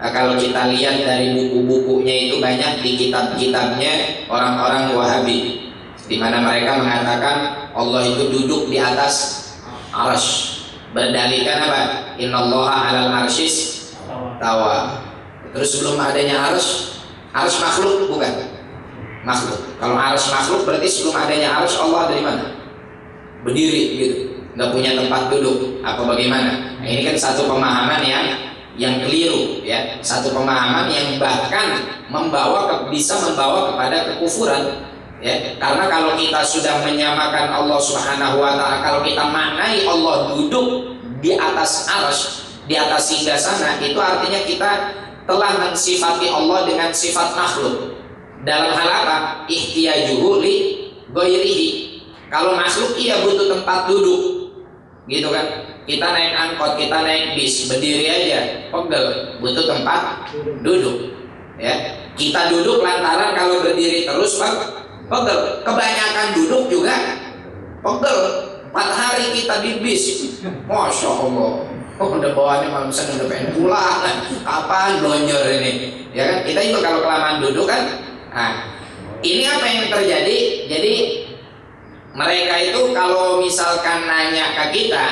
Kalau kita lihat dari buku-bukunya itu banyak di kitab-kitabnya orang-orang Wahabi, di mana mereka mengatakan Allah itu duduk di atas arsy. Berdalilkan apa? Innallaha 'alal arsyis tawa. Terus sebelum adanya arsy makhluk bukan? Makhluk. Kalau arsy makhluk berarti sebelum adanya arsy Allah ada di mana? Berdiri gitu. Enggak punya tempat duduk apa bagaimana? Nah, ini kan satu pemahaman yang keliru, ya. Satu pemahaman yang bahkan bisa membawa kepada kekufuran. Ya, karena kalau kita sudah menyamakan Allah Subhanahu wa taala, kalau kita maknai Allah duduk di atas arsy, di atas singgasana, itu artinya kita telah mensifati Allah dengan sifat makhluk. Dalam hal apa? Ihtiyajuhu li ghairihi. Kalau makhluk iya butuh tempat duduk. Gitu kan? Kita naik angkot, kita naik bis, berdiri aja, pegel, butuh tempat duduk. Ya, kita duduk lantaran kalau berdiri terus pegel. Kebanyakan duduk juga pegel. 4 hari kita di bis, Masya Allah, udah bawaannya malam sana udah pengen pulang. Kapan blonjor ini? Ya kan, kita itu kalau kelamaan duduk kan. Nah, ini apa yang terjadi? Jadi mereka itu kalau misalkan nanya ke kita,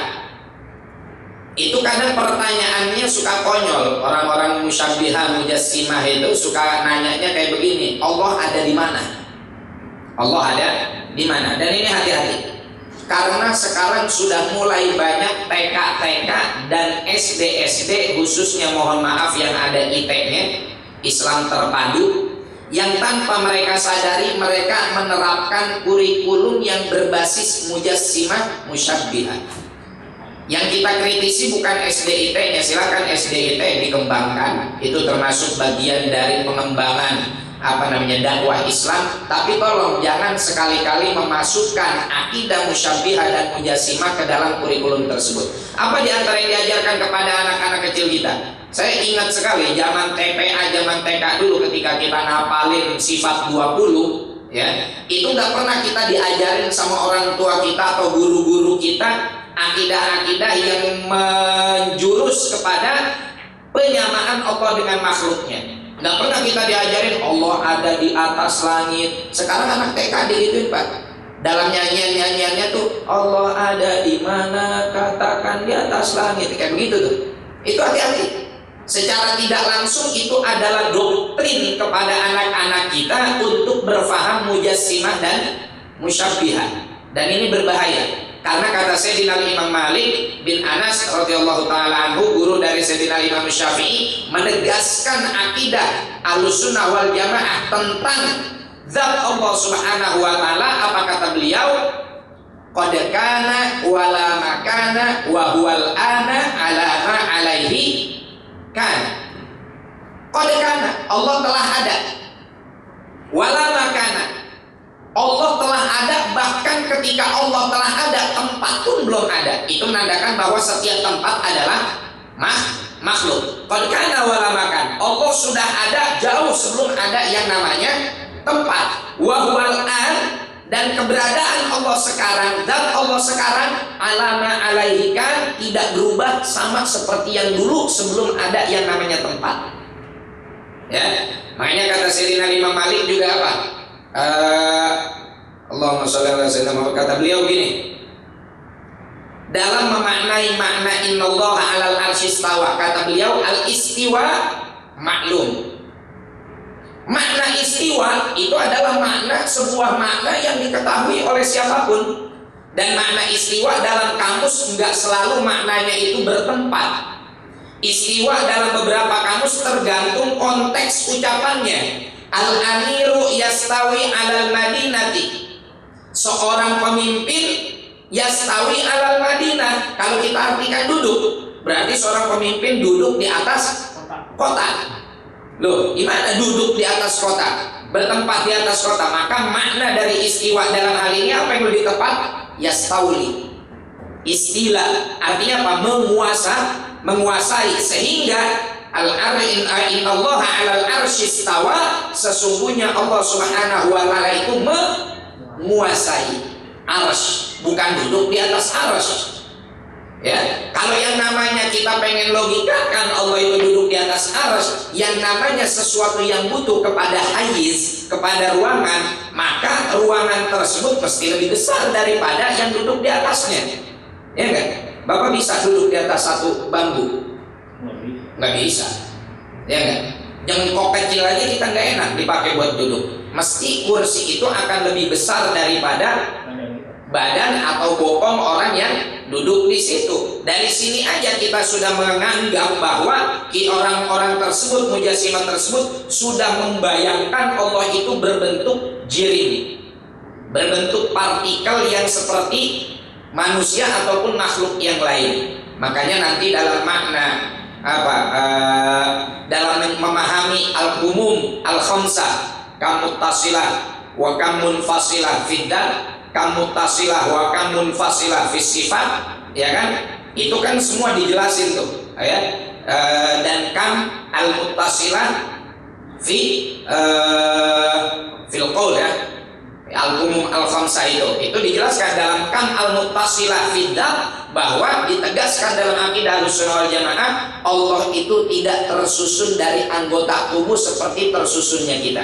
itu kadang pertanyaannya suka konyol. Orang-orang musyabbihah, mujassimah itu suka nanyanya kayak begini, Allah ada di mana? Allah ada di mana? Dan ini hati-hati, karena sekarang sudah mulai banyak TK-TK dan SD-SD, khususnya mohon maaf yang ada IT-nya, Islam terpadu, yang tanpa mereka sadari mereka menerapkan kurikulum yang berbasis mujassimah musyabbihah. Yang kita kritisi bukan SDIT-nya, silakan SDIT dikembangkan, itu termasuk bagian dari pengembangan dakwah Islam, tapi tolong jangan sekali-kali memasukkan akidah musyabbihah dan mujassimah ke dalam kurikulum tersebut. Apa di antara yang diajarkan kepada anak-anak kecil kita? Saya ingat sekali zaman TPA, zaman TK dulu, ketika kita ngapalin sifat 20, ya, itu nggak pernah kita diajarin sama orang tua kita atau guru-guru kita akidah-akidah yang menjurus kepada penyamaan Allah dengan makhluknya. Nggak pernah kita diajarin Allah ada di atas langit. Sekarang anak TK digituin, Pak. Dalam nyanyian-nyanyiannya tuh, Allah ada di mana, katakan di atas langit, kayak begitu tuh. Itu hati-hati. Secara tidak langsung itu adalah doktrin kepada anak-anak kita untuk berfaham mujassimah dan musyabbihah. Dan ini berbahaya. Karena kata Sayyidina Imam Malik bin Anas radhiyallahu taala anhu, guru dari Sayyidina Imam Syafi'i, menegaskan akidah Ahlussunnah wal Jamaah tentang zat Allah Subhanahu wa taala. Apa kata beliau? Qad kana wa la makana wa huwal ana ala ma alaihi kana. Qad kana, Allah telah ada. Wala makana, Allah telah ada, bahkan ketika Allah telah ada, tempat pun belum ada. Itu menandakan bahwa setiap tempat adalah makhluk. Qad kana wala makan, Allah sudah ada jauh sebelum ada yang namanya tempat. Wa huwal an, dan keberadaan Allah sekarang, zat Allah sekarang, alama alaihi kan, tidak berubah, sama seperti yang dulu sebelum ada yang namanya tempat. Ya, makanya kata Sayyidina Imam Malik juga apa? Allahumma sholli ala sayyidina Muhammad, kata beliau gini, dalam memaknai makna innallaha 'alal arsy istawa, kata beliau al istiwa maklum Makna istiwa itu adalah sebuah makna yang diketahui oleh siapapun. Dan makna istiwa dalam kamus nggak selalu maknanya itu bertempat. Istiwa dalam beberapa kamus tergantung konteks ucapannya. Al-amiru yastawi alal madinati. Seorang pemimpin yastawi alal madinah. Kalau kita artikan duduk, berarti seorang pemimpin duduk di atas kota. Loh, gimana duduk di atas kota? Bertempat di atas kota. Maka makna dari istiwa dalam hal ini apa yang lebih tepat? Yastauli. Istilah artinya apa? Menguasai, sehingga Allah 'alal arsy istawa, sesungguhnya Allah Subhanahu wa taala itu menguasai arsy, bukan duduk di atas arsy. Ya, kalau yang namanya kita pengen logikakan Allah itu duduk di atas arsy, yang namanya sesuatu yang butuh kepada hayiz, kepada ruangan, maka ruangan tersebut mesti lebih besar daripada yang duduk di atasnya. Ya enggak? Bapak bisa duduk di atas satu bambu? Nggak bisa. Ya enggak? Jengkok kecil aja kita nggak enak dipakai buat duduk. Mesti kursi itu akan lebih besar daripada badan atau bokong orang yang duduk di situ. Dari sini aja kita sudah menganggap bahwa orang-orang tersebut, mujassimah tersebut, sudah membayangkan Allah itu berbentuk jirim, berbentuk partikel yang seperti manusia ataupun makhluk yang lain. Makanya nanti dalam makna dalam memahami al-umum al-khamsah, kamuttasilah wa kamunfasilah fiddat, kamuttasilah wa kamunfasilah fis sifat, ya kan? Itu kan semua dijelasin tuh, ya. Dan kam al-muttasilah fil qaul, ya. Al-umum al-khamsah itu dijelaskan dalam kam al-muttasilah fiddat, bahwa ditegaskan dalam akidah Ahlussunnah wal Jamaah Allah itu tidak tersusun dari anggota tubuh seperti tersusunnya kita.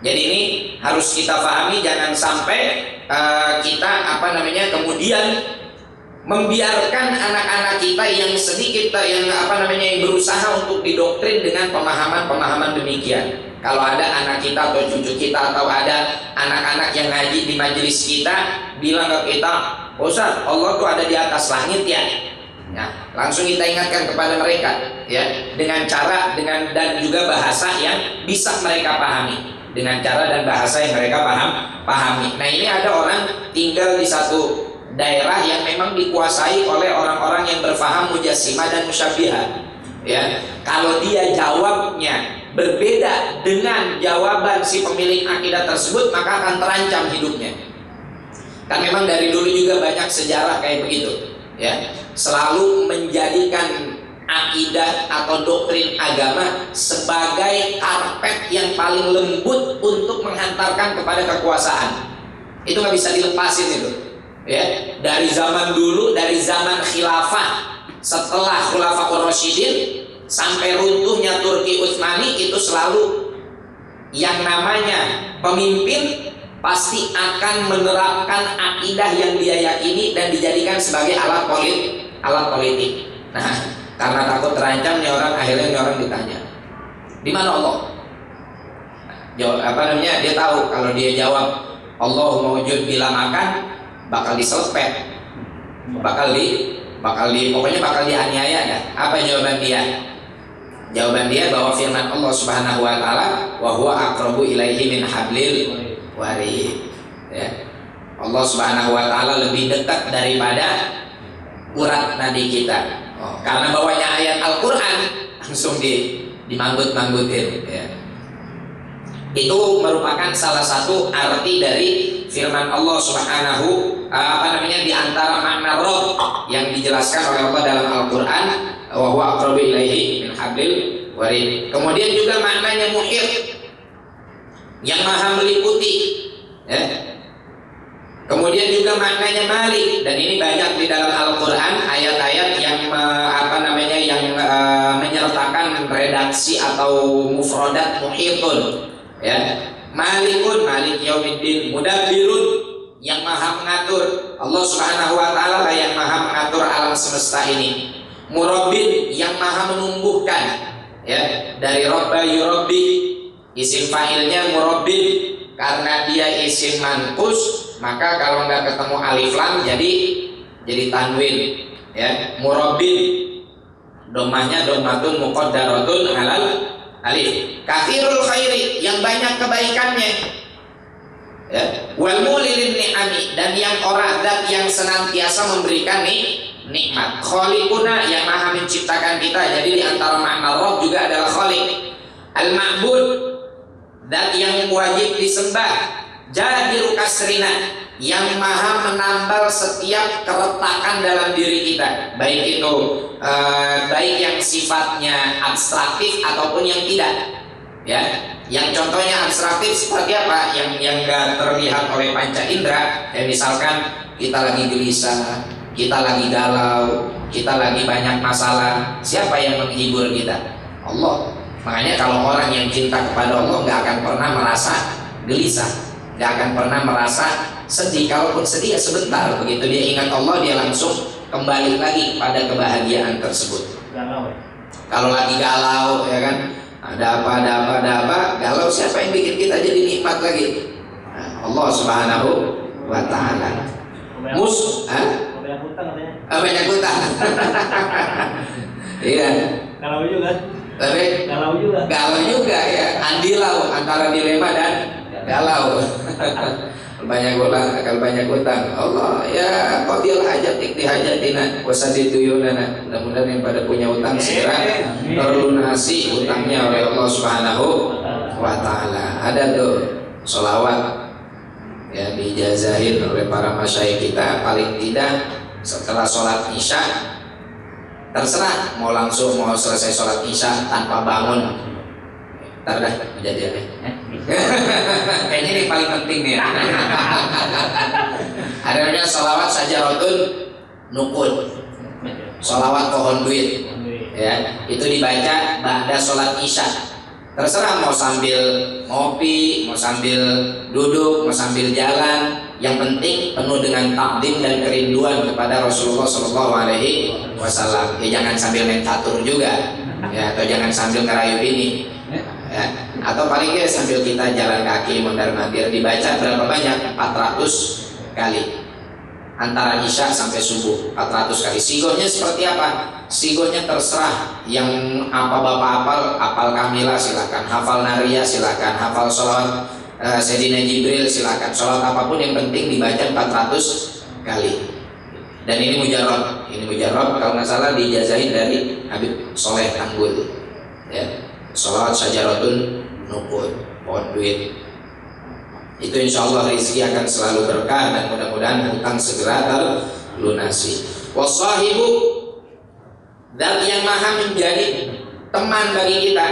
Jadi ini harus kita pahami, jangan sampai kita kemudian membiarkan anak-anak kita yang sedikit yang berusaha untuk didoktrin dengan pemahaman-pemahaman demikian. Kalau ada anak kita atau cucu kita atau ada anak-anak yang ngaji di majelis kita bilang ke kita, Ustaz, Allah tuh ada di atas langit ya. Nah, langsung kita ingatkan kepada mereka, ya, dengan cara dan juga bahasa yang bisa mereka pahami, dengan cara dan bahasa yang mereka pahami. Nah, ini ada orang tinggal di satu daerah yang memang dikuasai oleh orang-orang yang berfaham mujassimah dan musyabbihah. Ya, kalau dia jawabnya berbeda dengan jawaban si pemilik akidah tersebut, maka akan terancam hidupnya. Kan memang dari dulu juga banyak sejarah kayak begitu, ya, selalu menjadikan akidah atau doktrin agama sebagai karpet yang paling lembut untuk menghantarkan kepada kekuasaan. Itu nggak bisa dilepasin itu, ya. Dari zaman dulu, dari zaman khilafah, setelah Khulafaur Rasyidin sampai runtuhnya Turki Utsmani, itu selalu yang namanya pemimpin pasti akan menerapkan akidah yang dia yakini dan dijadikan sebagai alat politik. Nah, karena takut terancam nih orang, akhirnya orang ditanya, di mana Allah? Dia tahu kalau dia jawab Allah mawjud bila makan, bakal diselepet, pokoknya bakal dianiaya ya. Apa jawaban dia? Jawaban dia bahwa firman Allah Subhanahu wa taala, wa huwa aqrabu ilaihi min hablil warid. Ya. Allah Subhanahu wa taala lebih dekat daripada urat nadi kita. Karena bawanya ayat Al-Qur'an langsung dimanggut-manggutin, ya. Itu merupakan salah satu arti dari firman Allah Subhanahu di antara makna Rabb yang dijelaskan oleh Allah dalam Al-Qur'an, wa huwa aqrabu ilaihi min hablil warid. Kemudian juga maknanya muhit, yang maha meliputi, ya. Kemudian juga maknanya malik, dan ini banyak di dalam Al-Qur'an ayat-ayat yang menyertakan redaksi atau mufradat muhitun, ya. Malikun, malik yaumiddin, mudabbirun, yang maha mengatur. Allah Subhanahu wa taala lah yang maha mengatur alam semesta ini. Murabbin, yang maha menumbuhkan, ya, dari rabba yurabbi, Isim fa'ilnya murabbin, karena dia isim manqus, maka kalau nggak ketemu alif lam jadi tanwin, ya. Murabbin, domahnya dommatun muqaddaratun alal alif. Kathirul khairi, yang banyak kebaikannya, ya. Wal mulilin ni'ami, dan yang orang zat yang senantiasa memberikan nikmat. Khaliquna, yang maha menciptakan kita. Jadi di antara makna Rabb juga adalah khaliq. Al-ma'bud, zat yang wajib disembah. Jadiru kasrina, yang maha menambal setiap keretakan dalam diri kita, baik itu baik yang sifatnya abstraktif ataupun yang tidak, ya. Yang contohnya abstraktif seperti apa? Yang nggak terlihat oleh panca indera, ya. Misalkan kita lagi gelisah, kita lagi galau, kita lagi banyak masalah, siapa yang menghibur kita? Allah. Makanya kalau orang yang cinta kepada Allah nggak akan pernah merasa gelisah, nggak akan pernah merasa sedih. Kalaupun sedih ya sebentar, begitu dia ingat Allah dia langsung kembali lagi pada kebahagiaan tersebut. Kalau lagi galau, ya kan, ada apa, galau, siapa yang bikin kita jadi nikmat lagi? Nah, Allah Subhanahu wa Ta'ala. Banyak hutang. Iya. Kalau juga. Tapi galau juga ya. Andilau antara dilema dan galau. banyak hutang. Allah ya qadil hajat ikti hajatina wasadiduyunana. Mudah-mudahan yang pada punya hutang segera terlunasi hutangnya oleh Allah Subhanahu wa Ta'ala. Ada tuh sholawat ya dijazahin oleh para masyayikh kita, paling tidak setelah sholat isya, terserah mau langsung mau selesai sholat isya tanpa bangun, ntar dah kejadiannya. Kayaknya ini paling penting nih. Ada namanya sholawat sajaratun nuqud, sholawat pohon duit, ya. Itu dibaca ba'da sholat isya. Terserah mau sambil ngopi, mau sambil duduk, mau sambil jalan. Yang penting penuh dengan takdim dan kerinduan kepada Rasulullah SAW. Ya jangan sambil main catur juga, ya, atau jangan sambil ngerayu ini, ya. Atau paling nggak sambil kita jalan kaki mondar-mandir, dibaca berapa banyak? 400 kali. Antara isya sampai subuh 400 kali. Sigohnya seperti apa? Sigohnya terserah. Yang apa bapak hafal Kamilah silakan, hafal Naria silakan, hafal sholawat Sayyidina Jibril silakan. Sholawat apapun yang penting dibaca 400 kali. Dan ini mujarrab kalau nggak salah dijazahin dari Habib Soleh Tanggul, ya. Sholawat sajaratun nuqud, pohon duit. Itu insya Allah rezeki akan selalu berkah dan mudah-mudahan hutang segera terlunasi. Wasahibu, zat yang maha menjadi teman bagi kita,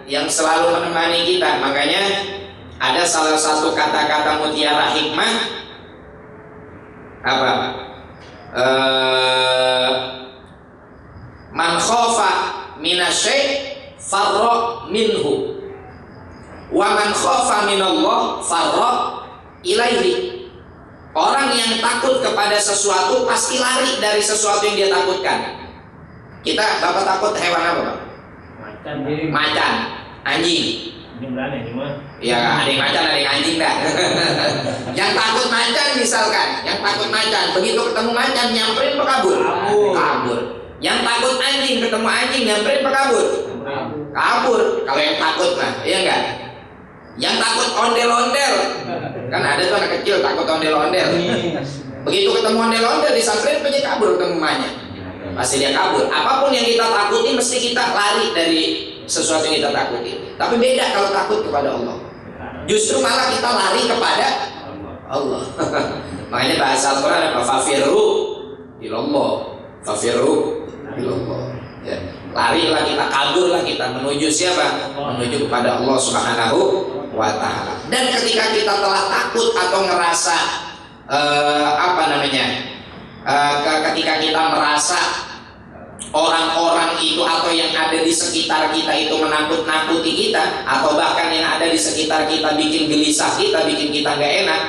yang selalu menemani kita. Makanya ada salah satu kata-kata mutiara hikmah apa? Man khofa minasyai' farra minhu, wa man khofa minallah farra ilaihi. Orang yang takut kepada sesuatu pasti lari dari sesuatu yang dia takutkan. Bapak takut hewan apa, Pak? Macan, anjing. Ya ada yang macan, ada yang anjing dah. Yang takut macan misalkan, begitu ketemu macan nyamperin apa kabur? Kabur. Yang takut anjing ketemu anjing nyamperin apa kabur? Kabur. Kalau yang takut mah, iya enggak? Yang takut ondel-ondel, kan ada tuh anak kecil takut ondel-ondel. Begitu ketemu ondel-ondel disamperin pasti kabur ketemu emaknya. Pasti dia kabur. Apapun yang kita takuti mesti kita lari dari sesuatu yang kita takuti. Tapi beda kalau takut kepada Allah. Justru malah kita lari kepada Allah. Makanya bahasa Al-Quran apa? Fafirru ilallah. Fafirru ilallah. Ya. Larilah kita, kaburlah kita menuju siapa? Menuju kepada Allah Subhanahu wa Ta'ala. Dan ketika kita telah takut atau ngerasa ketika kita merasa orang-orang itu atau yang ada di sekitar kita itu menakut-nakuti kita, atau bahkan yang ada di sekitar kita bikin gelisah kita, bikin kita gak enak,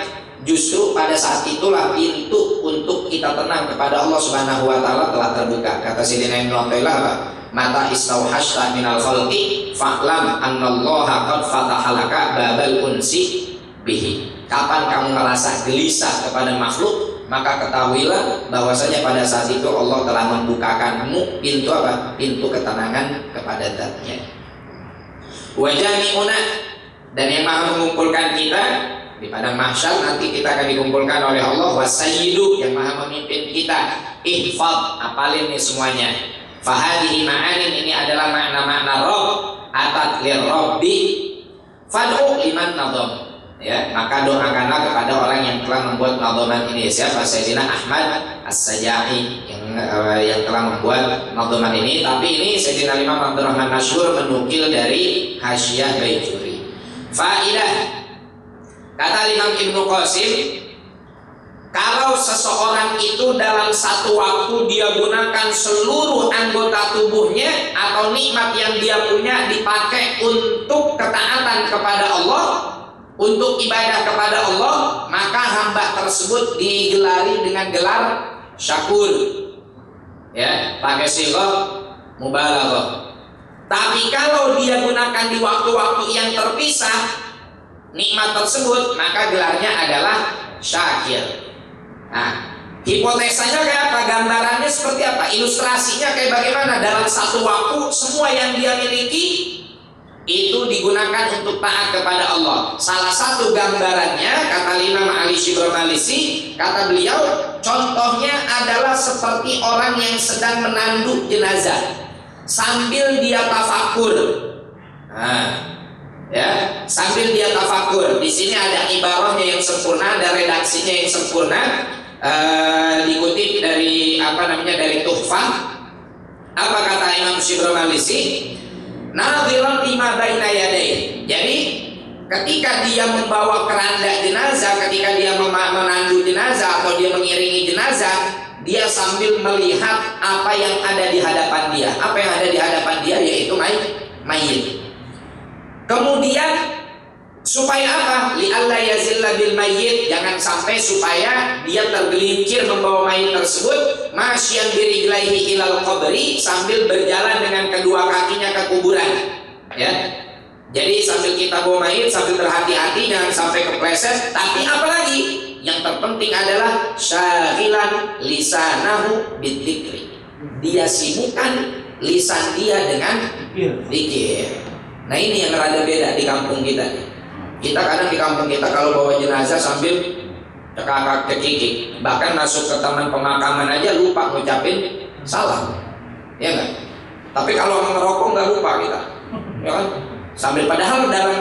justru pada saat itulah pintu untuk kita tenang kepada Allah Subhanahu wa Ta'ala telah terbuka. Kata Sayyidina Ibnu Athaillah apa? mata istauhashta minal khalqi fa'lam annallaha qad fatahalaka babal unsi bihi. Kapan kamu merasa gelisah kepada makhluk, maka ketahuilah bahwasanya pada saat itu Allah telah membukakanmu pintu apa? Pintu ketenangan kepada Zat-Nya. Wa jami'una, dan yang maha mengumpulkan kita di padang mahsyar nanti kita akan dikumpulkan oleh Allah. Wasayyidu, yang maha memimpin kita. Ihfad, apalin nih semuanya. Fahadihi ma'anin, ini adalah makna-makna Rabb. Atat lirrabbi fad'u liman nadham. Ya, maka doakanlah kepada orang yang telah membuat nadhaman ini. Siapa? Sayyidina Ahmad As-Saja'i yang telah membuat nadhaman ini. Tapi ini Sayyidina Imam Abdurrahman Masyhur menukil dari Hasyiah Baijuri. Faidah, kata Imam Ibnu Qasim, kalau seseorang itu dalam satu waktu dia gunakan seluruh anggota tubuhnya atau nikmat yang dia punya dipakai untuk ketaatan kepada Allah, untuk ibadah kepada Allah, maka hamba tersebut digelari dengan gelar syakur. Ya, pakai sighah mubalaghah. Tapi kalau dia gunakan di waktu-waktu yang terpisah nikmat tersebut, maka gelarnya adalah syakir. Nah, hipotesanya kayak apa? Gambarannya seperti apa? Ilustrasinya kayak bagaimana? Dalam satu waktu semua yang dia miliki itu digunakan untuk taat kepada Allah. Salah satu gambarannya, kata Imam Ali Shibr Malisi, kata beliau, contohnya adalah seperti orang yang sedang menanduk jenazah sambil dia tafakur. Nah, ya, sambil dia tafakur. Di sini ada ibarahnya yang sempurna, ada redaksinya yang sempurna, dikutip dari dari Tuhfah. Apa kata Imam Shibr Malisi? Nadhiran lima baina yadayhi. Jadi ketika dia membawa keranda jenazah, ketika dia menandu jenazah atau dia mengiringi jenazah, dia sambil melihat apa yang ada di hadapan dia. Apa yang ada di hadapan dia yaitu mayit. Kemudian supaya apa? Li'alla yazilla bil mayyit, jangan sampai supaya dia tergelincir membawa mayit tersebut, masyan birijlaihi ilal qabri, sambil berjalan dengan kedua kakinya ke kuburan. Ya. Jadi sambil kita bawa mayit, sambil berhati-hati jangan sampai kepleset. Tapi apalagi yang terpenting adalah syaghilan lisanahu bidzikri. Dia sibukkan lisan dia dengan zikir. Nah, ini yang rada beda di kampung kita. Kita kadang di kampung kita kalau bawa jenazah sambil cekakak cekikik, bahkan masuk ke taman pemakaman aja lupa ngucapin salam, ya enggak? Tapi kalau ngerokok nggak lupa kita, ya kan? Sambil padahal dalam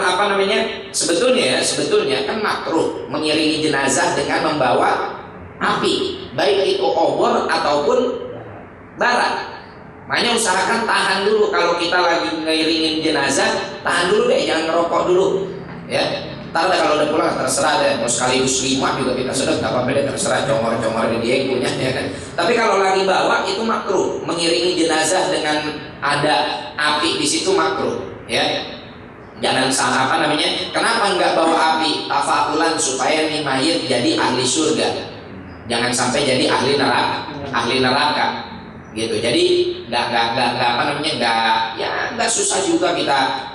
sebetulnya kan makruh mengiringi jenazah dengan membawa api, baik itu obor ataupun bara. Makanya usahakan tahan dulu kalau kita lagi ngiringin jenazah, tahan dulu deh, jangan ngerokok dulu. Ya, ntar kalau udah pulang terserah deh, mau sekaligus 5 juga kita sedang nggak apa-apa deh, terserah congor-congor di dia yang punya, ya kan. Tapi kalau lagi bawa itu makruh, mengiringi jenazah dengan ada api di situ makruh, ya. Jangan salah kenapa nggak bawa api? Tafakulan supaya nih mayit jadi ahli surga, jangan sampai jadi ahli neraka, gitu. Jadi nggak susah juga kita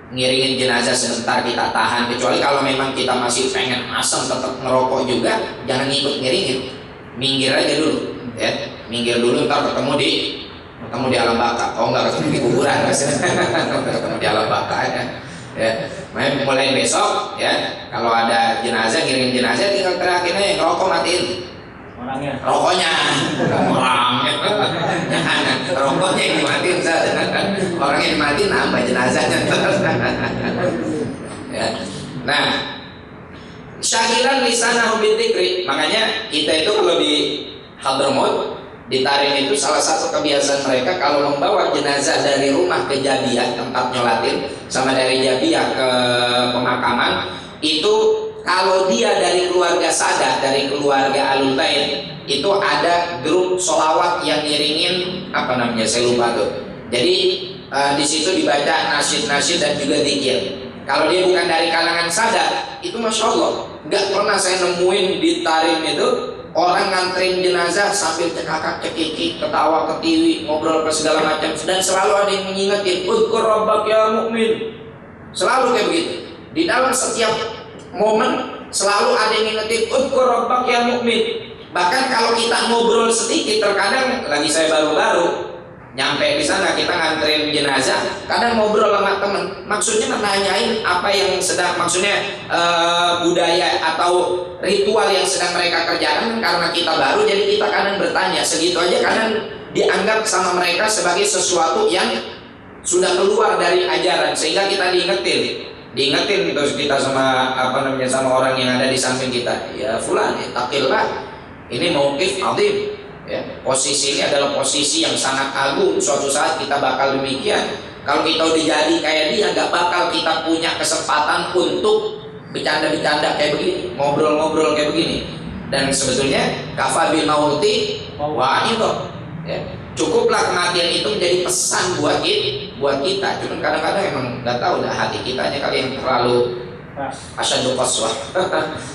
ngiringin jenazah sebentar, kita tahan. Kecuali kalau memang kita masih pengen asam tetap ngerokok juga, jangan ngikut ngiringin, minggir aja dulu, ya, minggir dulu, ntar ketemu di alam baka. Oh, nggak ketemu di kuburan, ketemu di alam baka ya. Mulai besok, ya, kalau ada jenazah, ngiringin jenazah, tinggal terakhirnya yang ngerokok matiin rokoknya, orangnya rokoknya yang dimatiin, orang yang dimatiin nambah jenazahnya. Ya. Nah, syagilan lisanahu bidzikri. Makanya kita itu kalau di Hadramaut, di Tarim itu salah satu kebiasaan mereka kalau membawa jenazah dari rumah ke Jabiyah tempat nyolatin, sama dari Jabiyah ke pemakaman itu. Kalau dia dari keluarga Sadah, dari keluarga Alul Bait, itu ada grup sholawat yang ngiringin saya lupa tuh. Jadi di situ dibaca nasyid-nasyid dan juga zikir. Kalau dia bukan dari kalangan Sadah, itu masya Allah, nggak pernah saya nemuin di Tarim itu orang nganterin jenazah sambil cekakak cekiki, ketawa ketiwi, ngobrol ke segala macam, dan selalu ada yang mengingetin, udkur rabbak ya mukmin. Selalu kayak begitu. Di dalam setiap momen selalu ada yang ngingetin, udkur rabbak ya mukmin. Bahkan kalau kita ngobrol sedikit, terkadang lagi saya baru-baru nyampe di sana, kita nganterin jenazah, kadang ngobrol sama temen, maksudnya nanyain apa yang sedang, maksudnya budaya atau ritual yang sedang mereka kerjakan. Karena kita baru, jadi kita kadang bertanya segitu aja, kadang dianggap sama mereka sebagai sesuatu yang sudah keluar dari ajaran, sehingga kita diingetin terus kita sama sama orang yang ada di samping kita, ya fulan, takillah, ini mauqif azim. Ya, posisi ini adalah posisi yang sangat agung. Suatu saat kita bakal demikian. Kalau kita udah jadi kayak dia, nggak bakal kita punya kesempatan untuk bercanda-bercanda kayak begini, ngobrol-ngobrol kayak begini. Dan sebetulnya kafa bil mauti wa'idh. Ya, cukuplah kematian itu menjadi pesan buat kita. Cuman kadang-kadang emang nggak tahu dah hati kitanya kali yang terlalu asyaddu qaswah.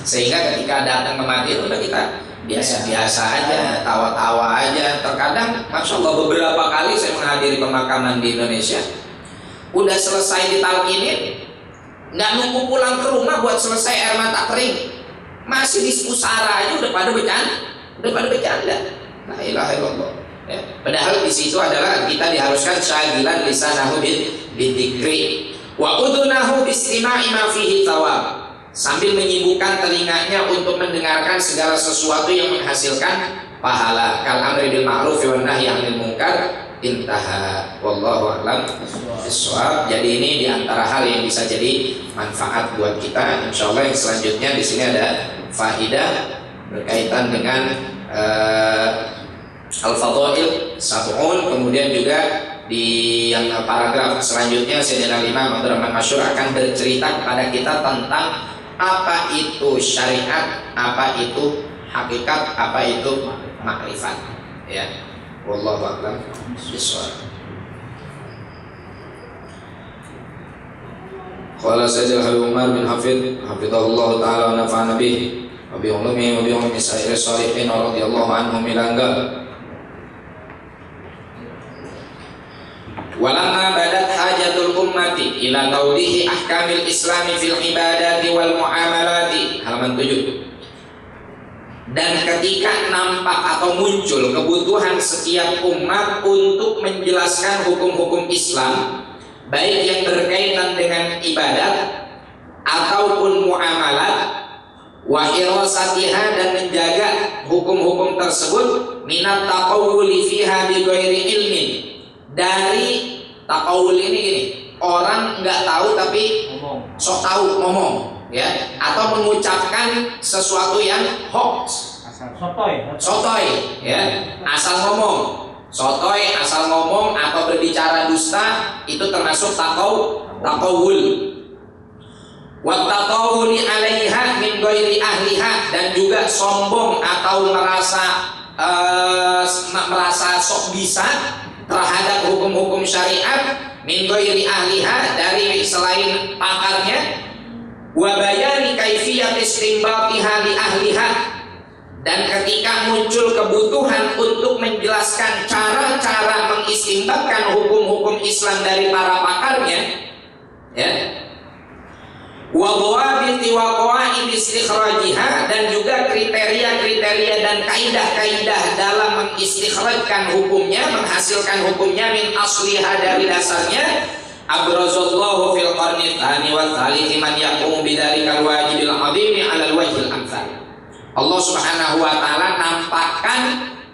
Sehingga ketika datang kematian udah kita biasa-biasa aja, tawa-tawa aja. Terkadang, masya Allah, beberapa kali saya menghadiri pemakaman di Indonesia, udah selesai ditalkinin, nggak nunggu pulang ke rumah buat selesai air mata kering, masih di pusara aja udah pada bercanda. La ilaha illallah. Ya. Padahal di situ adalah kita diharuskan syagilan lisanahu bidzikri wa udhunahu bistima'i ma fihi thawab, sambil menyibukkan telinganya untuk mendengarkan segala sesuatu yang menghasilkan pahala. Kal amri bil ma'ruf wa nahyi 'anil munkar intaha. Wallahu a'lam bishawab. Jadi ini diantara hal yang bisa jadi manfaat buat kita. Insyaallah yang selanjutnya di sini ada faidah berkaitan dengan al-fadhail sab'un. Kemudian juga di yang paragraf selanjutnya Sayyidina Imam Abdurrahman Masyhur akan bercerita kepada kita tentang apa itu syariat, apa itu hakikat, apa itu makrifat. Ya, wallahu a'lam bishawab. Qala Sayyidina Habib Umar bin hafidhahullah taala wa nafa'ana bihi wa bi ulumihi wa bi ulumi sa'iri shalihin radhiyallahu anhum ilangga. Walamma badat hajatul ummati ila tawdihi ahkamil islami fil ibadati wal muamalati, halaman 7. Dan ketika nampak atau muncul kebutuhan setiap umat untuk menjelaskan hukum-hukum Islam, baik yang berkaitan dengan ibadat ataupun muamalat, wa irasatiha, dan menjaga hukum-hukum tersebut, minat taqawuli fiha bi ghairi ilmin, dari takawul ini gini, orang nggak tahu tapi sok tahu ngomong, ya, atau mengucapkan sesuatu yang hoax, sotoy, ya, asal ngomong, sotoy, asal ngomong, atau berbicara dusta, itu termasuk takawul. Wa tatawuli 'alaiha min ghairi ahliha, dan juga sombong atau merasa sok bisa terhadap hukum-hukum syariat min ghairi ahliha, dari selain pakarnya, wa bayani kaifiyat istinbatiha li ahliha, dan ketika muncul kebutuhan untuk menjelaskan cara-cara mengistinbatkan hukum-hukum Islam dari para pakarnya, ya, wa dhawabiti wa qawaid istikhrajiha, dan juga kriteria-kriteria dan kaidah-kaidah dalam mengistikhrajkan hukumnya, menghasilkan hukumnya, min asliha, dari dasarnya. Abrazallahu fil qarni tsani wa tsalits man yaqumu bidzalikal wajibil 'azimi 'alal wajhil amsal. Allah Subhanahu wa taala nampakkan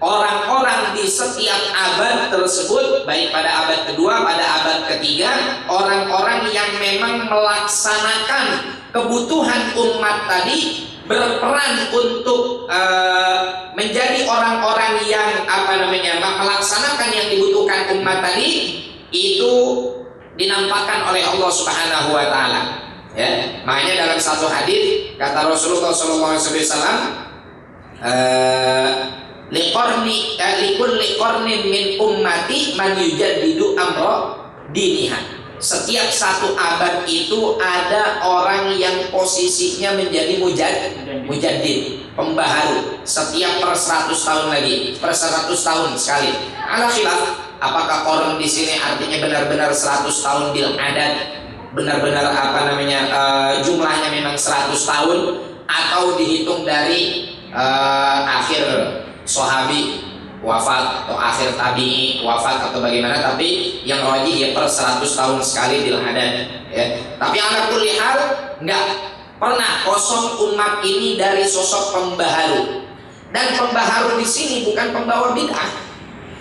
orang-orang di setiap abad tersebut, baik pada abad kedua, pada abad ketiga, orang-orang yang memang melaksanakan kebutuhan umat tadi, berperan untuk menjadi orang-orang yang melaksanakan yang dibutuhkan umat tadi, itu dinampakkan oleh Allah Subhanahu wa taala. Ya, makanya dalam satu hadis kata Rasulullah sallallahu alaihi wasallam, likulli qarnin min ummati man yujaddidu amra diniha. Setiap satu abad itu ada orang yang posisinya menjadi mujaddid. pembaharu setiap per 100 tahun lagi, per 100 tahun sekali. Ala khilaf, apakah Qur'an di sini artinya benar-benar 100 tahun bil adad, benar-benar jumlahnya memang 100 tahun, atau dihitung dari akhir sahabi wafat atau akhir tabi'i wafat atau bagaimana, tapi yang rajih ya per 100 tahun sekali bil adad ya. Tapi ala kulli hal enggak pernah kosong umat ini dari sosok pembaharu. Dan pembaharu di sini bukan pembawa bid'ah,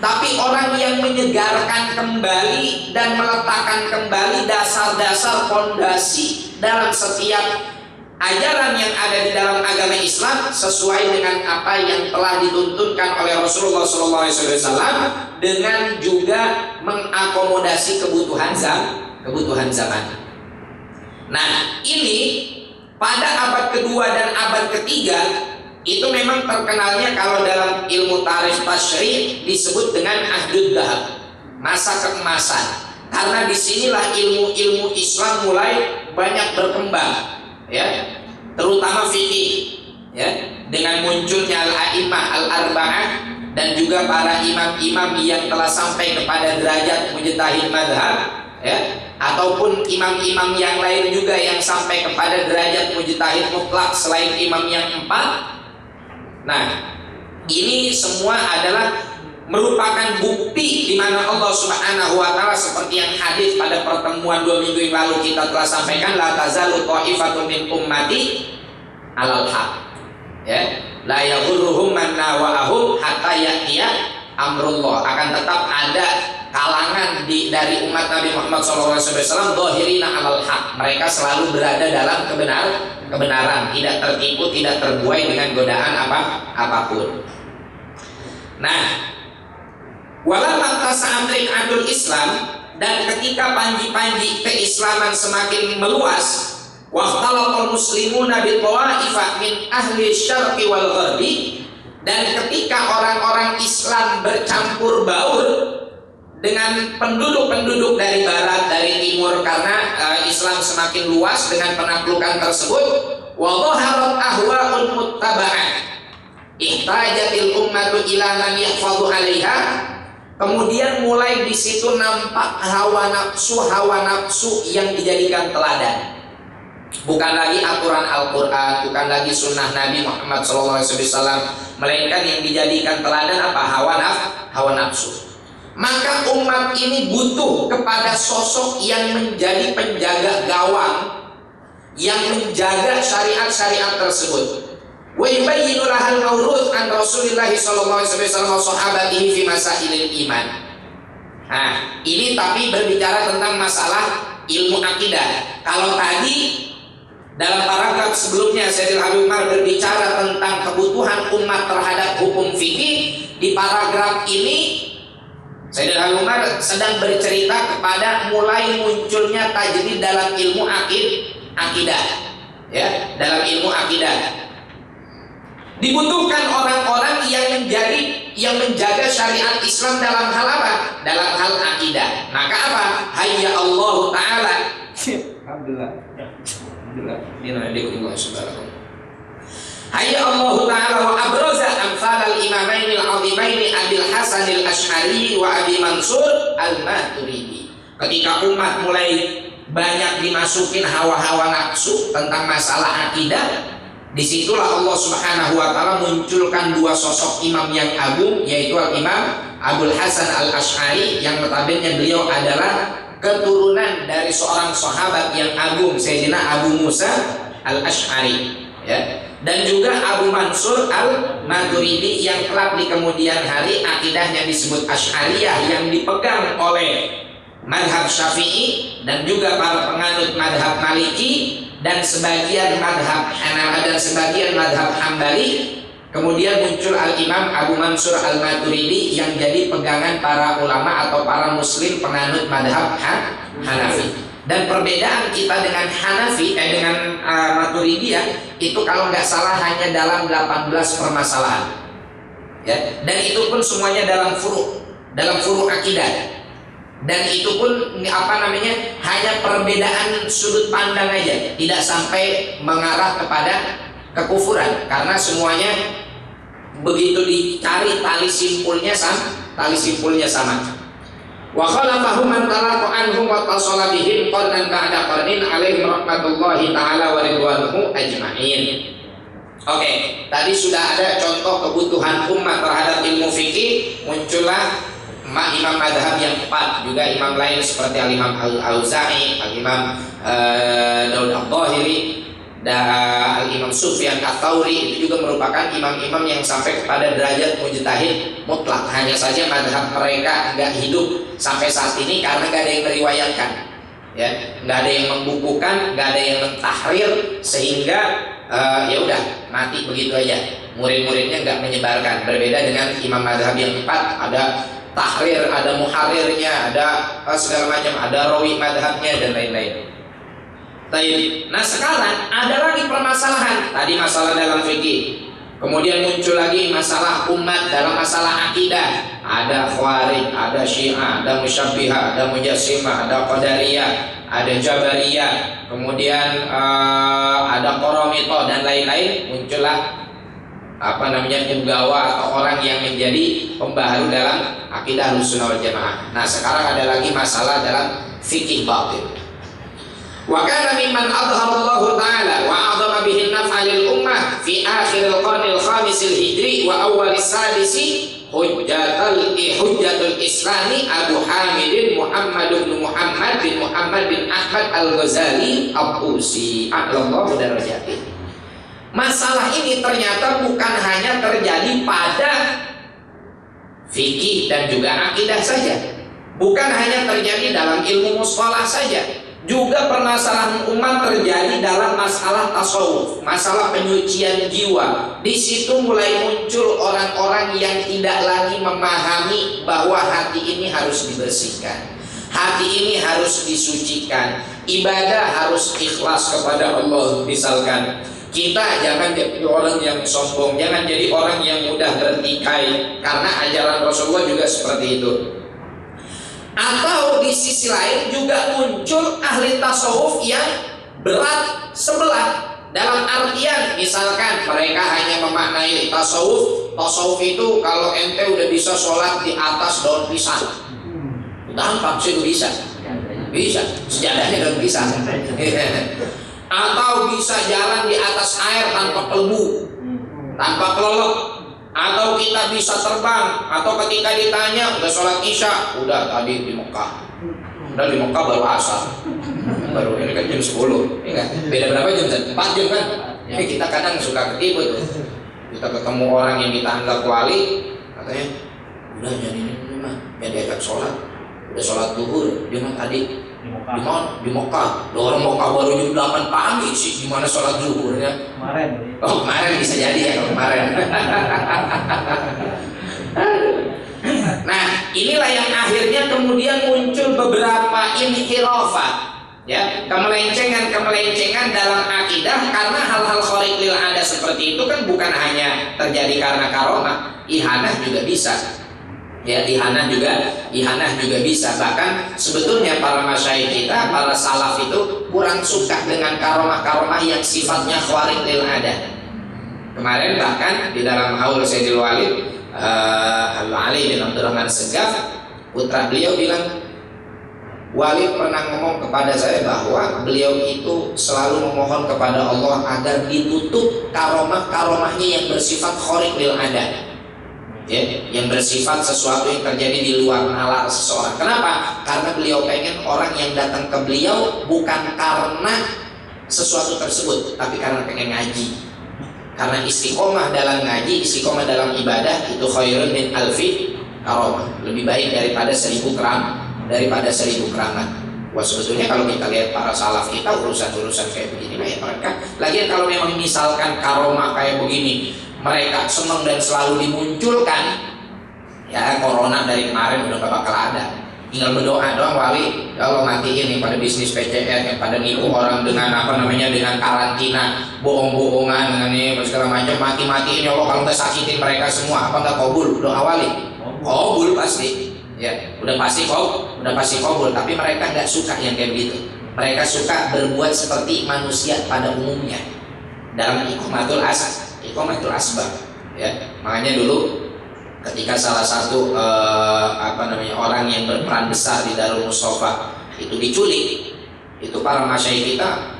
tapi orang yang menyegarkan kembali dan meletakkan kembali dasar-dasar fondasi dalam setiap ajaran yang ada di dalam agama Islam sesuai dengan apa yang telah dituntunkan oleh Rasulullah SAW, dengan juga mengakomodasi kebutuhan zaman. Nah, ini pada abad kedua dan abad ketiga itu memang terkenalnya kalau dalam ilmu tarikh tasyri' disebut dengan ahdud dhahab, masa keemasan. Karena disinilah ilmu-ilmu Islam mulai banyak berkembang, ya, terutama fikih, ya, dengan munculnya al-a'immah al-arba'ah dan juga para imam-imam yang telah sampai kepada derajat mujtahid madhab, ya, ataupun imam-imam yang lain juga yang sampai kepada derajat mujtahid mutlak selain imam yang 4. Nah, ini semua adalah merupakan bukti di mana Allah Subhanahu wa taala, seperti yang hadis pada pertemuan 2 minggu yang lalu kita telah sampaikan, la tazalu qa'ifatun min ummati alal haq, ya, la yaghurruhum man nawa'ahum hatta ya'tiya amrullah. Akan tetap ada kalangan dari umat Nabi Muhammad SAW dhahirina alal haq, mereka selalu berada dalam kebenaran, tidak tertipu, tidak terbuai dengan godaan apapun. Nah, walamma tasa'amrik adul Islam, dan ketika panji-panji keislaman semakin meluas, waqtalatul muslimuna bi tawaifah min ahli syarqi wal gharbi, dan ketika orang-orang Islam bercampur baur dengan penduduk-penduduk dari barat, dari timur, karena Islam semakin luas dengan penaklukan tersebut, wa dhaharat ahwa'un muttaba'ah ihtajatil ummatu ila man yahfadhu 'alaiha. Kemudian mulai di situ nampak hawa nafsu yang dijadikan teladan. Bukan lagi aturan Al-Quran, bukan lagi sunnah Nabi Muhammad SAW, melainkan yang dijadikan teladan apa? Hawa nafsu. Maka umat ini butuh kepada sosok yang menjadi penjaga gawang, yang menjaga syariat-syariat tersebut. Wa yubayyinu lahal mawruth an Rasulillah sallallahu alaihi wasallam wa sahabatihi fi masailil iman. Nah, ini tapi berbicara tentang masalah ilmu akidah. Kalau tadi dalam paragraf sebelumnya Sayyidil Habib Umar berbicara tentang kebutuhan umat terhadap hukum fikih, di paragraf ini Sayyidil Habib Umar sedang bercerita kepada mulai munculnya tajwid dalam ilmu akidah, ya, dalam ilmu akidah. Dibutuhkan orang-orang yang menjaga syariat Islam dalam hal apa? Dalam hal akidah. Maka apa? Hayya Allah Ta'ala. Alhamdulillah. Hayya Allah Ta'ala wa abraza amthal al-imamain al-azimain Abil Hasan al-Ash'ari wa Abi Mansur al-Maturidi. Ketika umat mulai banyak dimasukin hawa-hawa nafsu tentang masalah akidah, disitulah Allah Subhanahu wa taala munculkan dua sosok imam yang agung, yaitu Imam Abul Hasan al-Ash'ari, yang notabene beliau adalah keturunan dari seorang sahabat yang agung, Sayyidina Abu Musa al-Ash'ari, ya. Dan juga Abu Mansur al-Maturidi yang kelak di kemudian hari akidahnya disebut Asy'ariyah, yang dipegang oleh madhab Syafi'i dan juga para penganut madhab Maliki dan sebagian madhab Hanafi dan sebagian madhab Hambali. Kemudian muncul Al-Imam Abu Mansur al-Maturidi yang jadi pegangan para ulama atau para muslim penganut madhab Hanafi. Dan perbedaan kita dengan Hanafi dengan Maturidiyah itu kalau nggak salah hanya dalam 18 permasalahan, ya. Dan itu pun semuanya dalam furu akidah. Dan itu pun hanya perbedaan sudut pandang aja, tidak sampai mengarah kepada kekufuran, karena semuanya begitu dicari tali simpulnya sama. Wa khalaqahum man talaqa anhum wa tasala bihim qarnan ba'da qarnin alaihim rahmatullahi ta'ala wa ridwanuhu ajma'in. Oke, tadi sudah ada contoh kebutuhan umat terhadap ilmu fikih, muncullah imam madhab yang 4, juga imam lain seperti al-imam al-Auza'i, al-imam Daud al-Dhahiri, dan al-imam Sufyan al-Thawri. Itu juga merupakan imam-imam yang sampai kepada derajat mujtahid mutlak. Hanya saja madhab mereka nggak hidup sampai saat ini karena nggak ada yang meriwayatkan, ya, nggak ada yang membukukan, nggak ada yang mentahrir, sehingga ya udah mati begitu aja. Murid-muridnya nggak menyebarkan. Berbeda dengan imam madhab yang 4, ada tahrir, ada muharirnya, ada segala macam, ada rawi madhabnya dan lain-lain. Nah sekarang ada lagi permasalahan. Tadi masalah dalam fikih, kemudian muncul lagi masalah umat dalam masalah akidah. Ada Khawarij, ada Syiah, ada Musyabbihah, ada Mujassimah, ada Qadariyah, ada Jabariyah, kemudian ada Qaramithah dan lain-lain. Muncullah punggawa atau orang yang menjadi pembaharu dalam akidah Ahlussunnah wal Jamaah. Nah sekarang ada lagi masalah dalam fikih batin. Wa kana mimman adharallahu ta'ala wa 'azama bihi an-naf'a lil ummah fi akhir al-qarn al-khamis al-hijri wa awwal as-sadisi hujjatul islami Abu Hamid Muhammad bin Muhammad bin Ahmad al-Ghazali Al-Qusi a'lallahu darajatih. Masalah ini ternyata bukan hanya terjadi pada fikih dan juga akidah saja, bukan hanya terjadi dalam ilmu mustalah saja, juga permasalahan umat terjadi dalam masalah tasawuf, masalah penyucian jiwa. Di situ mulai muncul orang-orang yang tidak lagi memahami bahwa hati ini harus dibersihkan, hati ini harus disucikan, ibadah harus ikhlas kepada Allah. Misalkan kita jangan jadi orang yang sombong, jangan jadi orang yang mudah bertikai, karena ajaran Rasulullah juga seperti itu. Atau di sisi lain juga muncul ahli tasawuf yang berat sebelah, dalam artian misalkan mereka hanya memaknai tasawuf itu kalau ente udah bisa sholat di atas daun pisang, gampang sih itu bisa sejadahnya daun pisang. Atau bisa jalan di atas air tanpa pelbu, tanpa kelelep. Atau kita bisa terbang. Atau ketika ditanya udah sholat isya, udah tadi di Mekah, udah di Mekah baru asar, baru ini kan jam 10, ya kan? Beda berapa jam? 4 jam kan? Jadi kita kadang suka ketipu tuh. Kita ketemu orang yang kita anggap wali, katanya udah jadi ini mah yang diajak sholat, udah sholat duhur, dia mah tadi di Mekah. Orang Mekah baru jam 8 pagi sih, gimana sholat zuhurnya? Kemarin bisa jadi ya, kemarin. Nah, inilah yang akhirnya kemudian muncul beberapa inhirafat, ya, kemelencengan dalam akidah, karena hal-hal khariq lil ada seperti itu kan bukan hanya terjadi karena karomah, ihanah juga bisa. Ya, ihanah juga bisa. Bahkan sebetulnya para masyayikh kita, para salaf itu kurang suka dengan karomah-karomah yang sifatnya khariq lil ada. Kemarin bahkan di dalam haul Sayyidil Walid Al-Ali bin Abdurrahman Segaf, putra beliau bilang, Walid pernah ngomong kepada saya bahwa beliau itu selalu memohon kepada Allah agar ditutup karomah-karomahnya yang bersifat khariq lil ada, ya, yang bersifat sesuatu yang terjadi di luar nalar seseorang. Kenapa? Karena beliau pengen orang yang datang ke beliau bukan karena sesuatu tersebut, tapi karena pengen ngaji. Karena istiqomah dalam ngaji, istiqomah dalam ibadah itu khairun min alfi karomah, lebih baik daripada 1000 keramat. Wah, sebetulnya kalau kita lihat para salaf kita, urusan-urusan kayak begini ya mereka. Lagian kalau memang misalkan karomah kayak begini mereka senang dan selalu dimunculkan, ya corona dari kemarin udah gak bakal ada. Tinggal berdoa doang, wali, ya Allah matiin nih pada bisnis PCR yang pada nipu orang dengan dengan karantina, bohong-bohongan, dengan ini segala macam, mati-matiin ya Allah, kalau nggak sakitin mereka semua, apa nggak kabul doa wali? Kabul pasti, ya udah pasti kabul. Tapi mereka nggak suka yang kayak begitu. Mereka suka berbuat seperti manusia pada umumnya. dalam iqamatul asbab ya. Makanya dulu ketika salah satu orang yang berperan besar di Darul Mustafa itu diculik, itu para masyayikh kita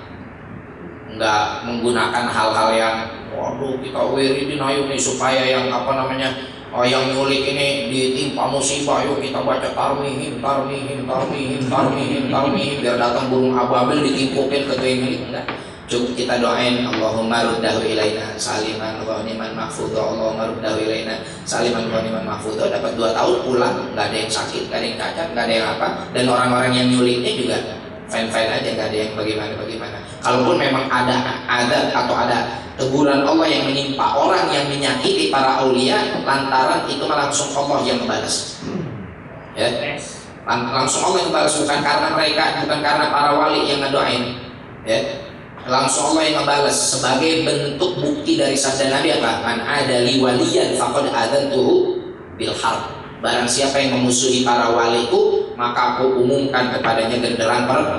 nggak menggunakan hal-hal yang waduh kita wiridin ayo nih supaya yang yang nyulik ini ditimpa musibah, yuk kita baca tarmihim biar datang burung ababil ditimpukin ke ini. Enggak, cukup kita doain Allahumma ruddahu ilaina saliman ghaniman mahfudha, Allahumma ruddahu ilaina saliman ghaniman mahfudha. Dapat 2 tahun pulang, nggak ada yang sakit, nggak ada yang cacat, nggak ada yang apa, dan orang-orang yang nyuliknya juga fine-fine aja, nggak ada yang bagaimana. Kalaupun memang ada teguran Allah yang menimpa orang yang menyakiti para aulia, lantaran itu langsung Allah yang membalas. Ya, langsung Allah yang membalas, bukan karena mereka, bukan karena para wali yang ngedoain. Ya, langsung Allah yang membalas sebagai bentuk bukti dari sabda Nabi apa? Man ada li waliyan faqad adantuhu bil harb. Barang siapa yang memusuhi para waliku, maka aku umumkan kepadanya genderang perang.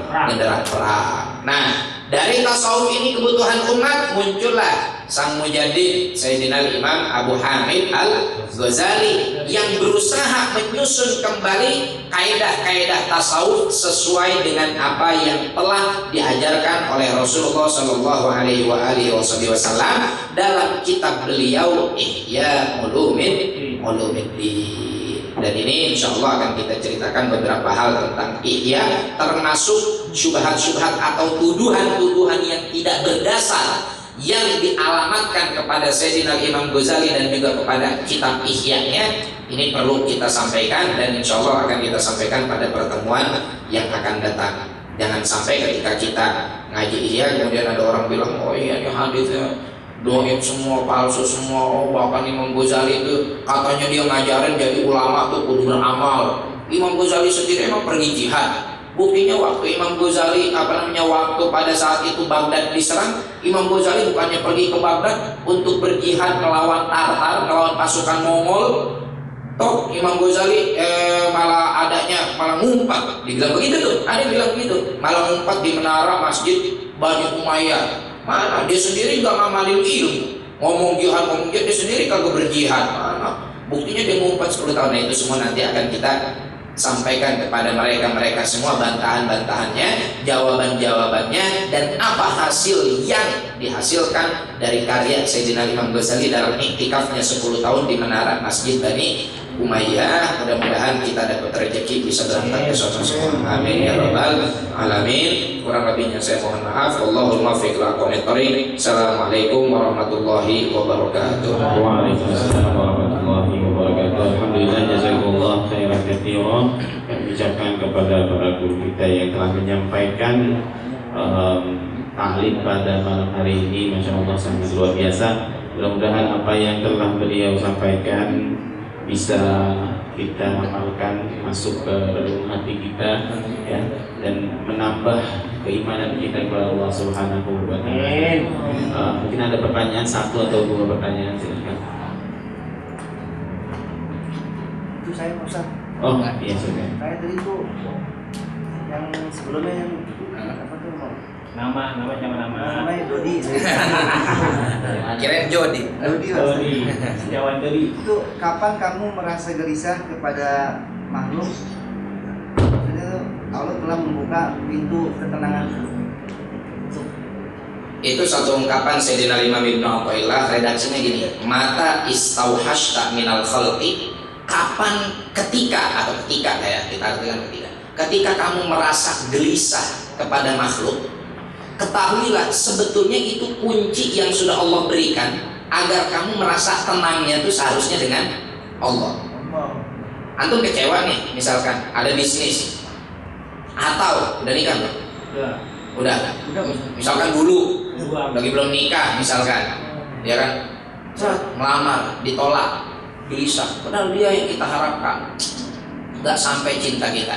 Nah, dari tasawuf ini kebutuhan umat, muncullah sang mujaddid Sayyidina Imam Abu Hamid Al-Ghazali yang berusaha menyusun kembali kaidah-kaidah tasawuf sesuai dengan apa yang telah diajarkan oleh Rasulullah Shallallahu Alaihi Wasallam dalam kitab beliau Ihya Ulumuddin. Dan ini insya Allah akan kita ceritakan beberapa hal tentang ihya, termasuk syubhat-syubhat atau tuduhan-tuduhan yang tidak berdasar yang dialamatkan kepada Sayyidina Imam Ghazali dan juga kepada kitab Ihya-nya. Ini perlu kita sampaikan dan insya Allah akan kita sampaikan pada pertemuan yang akan datang. Jangan sampai ketika kita ngaji Ihya kemudian ada orang bilang, oh iya ini hadisnya doib semua, palsu semua. Oh, bahkan Imam Ghazali itu katanya dia ngajarin jadi ulama tuh kudu beramal. Imam Ghazali sendiri emang pergi jihad. Buktinya waktu Imam Ghazali waktu pada saat itu Baghdad diserang, Imam Ghazali bukannya pergi ke Baghdad untuk berjihad melawan Tartar, melawan pasukan Mongol. Toh Imam Ghazali malah ngumpat, dibilang begitu tuh, ada yang bilang begitu, malah ngumpat di menara masjid Bani Umayyah. Mana dia sendiri nggak ngamalin ilmu, ngomong jihad dia sendiri kagak berjihad. Mana buktinya dia ngumpat 10 tahun. Nah, itu semua nanti akan kita sampaikan kepada mereka semua bantahan-bantahannya, jawaban-jawabannya, dan apa hasil yang dihasilkan dari karya Sayyidina Imam Ghazali dalam iktikafnya 10 tahun di menara Masjid Bani Umayyah. Mudah-mudahan kita dapat rezeki bisa berangkat ke sana semua. Amin ya rabbal alamin. Kurang lebihnya saya mohon maaf. Allahul muwaffiq ila aqwamit thoriq. Assalamualaikum warahmatullahi wabarakatuh. Waalaikumsalam warahmatullahi wabarakatuh. Alhamdulillah, jazakumullah khairan katsiran. Kami ucapkan kepada para guru kita yang telah menyampaikan taklim pada malam hari ini, masya Allah sangat luar biasa. Mudah-mudahan apa yang telah beliau sampaikan bisa kita amalkan, masuk ke dalam hati kita ya, dan menambah keimanan kita kepada Allah Subhanahu wa Ta'ala. Mungkin ada pertanyaan, 1 atau 2 pertanyaan, silakan. Itu saya Ustaz. Oh iya, sudah. Saya tadi itu yang sebelumnya yang apa tuh namanya Dodi. Kirain Jody. Sejauh Dodi itu kapan kamu merasa gelisah kepada makhluk? Maksudnya Allah telah membuka pintu ketenangan. Itu satu ungkapan Sayyidina Imam Ibnu Athaillah, redaksinya gini, mata istauhashta minal khalqi, ketika kita artikan ketika kamu merasa gelisah kepada makhluk, ketahuilah sebetulnya itu kunci yang sudah Allah berikan agar kamu merasa tenangnya itu seharusnya dengan Allah. Antum kecewa nih, misalkan ada bisnis atau udah nikah belum? Udah. Misalkan dulu lagi belum nikah misalkan, ya kan? Melamar, ditolak, gelisah. Padahal dia yang kita harapkan, nggak sampai cinta kita.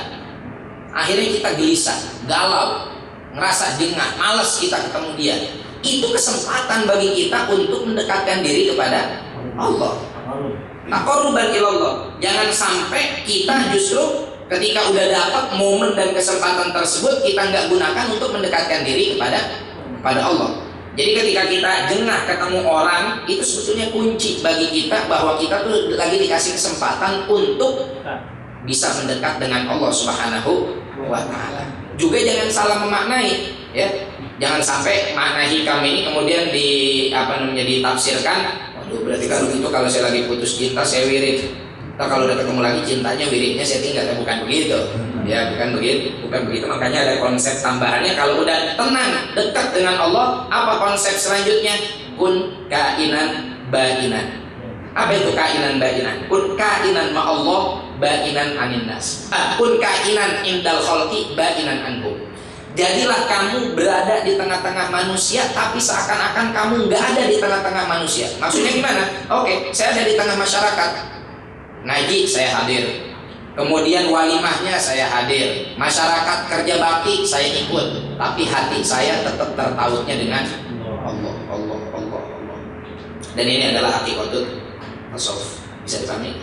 Akhirnya kita gelisah, galau, ngerasa jengah, malas kita ketemu dia. Itu kesempatan bagi kita untuk mendekatkan diri kepada Allah. Taqarruban ilallah. Jangan sampai kita justru ketika udah dapat momen dan kesempatan tersebut kita nggak gunakan untuk mendekatkan diri kepada Allah. Jadi ketika kita jengah ketemu orang, itu sebetulnya kunci bagi kita bahwa kita tuh lagi dikasih kesempatan untuk bisa mendekat dengan Allah Subhanahu wa Ta'ala. Juga jangan salah memaknai, ya. Jangan sampai makna hikam ini kemudian ditafsirkan, waduh berarti kalau gitu kalau saya lagi putus cinta saya wirid. Kalau udah ketemu lagi cintanya wiridnya saya tinggal, bukan begitu. Ya, bukan begitu. Makanya ada konsep tambahannya. Kalau udah tenang, dekat dengan Allah, apa konsep selanjutnya? Kun kainan bainan. Apa itu kainan bainan? Kun kainan ma Allah, bainan anin nas. Kun kainan indal khalqi, bainan anhu. Jadilah kamu berada di tengah-tengah manusia, tapi seakan-akan kamu nggak ada di tengah-tengah manusia. Maksudnya gimana? Oke, saya ada di tengah masyarakat. Ngaji saya hadir. Kemudian walimahnya saya hadir, masyarakat kerja bakti saya ikut, tapi hati saya tetap tertautnya dengan Allah. Dan ini adalah hakikatut tasawuf. Bisa dipahami?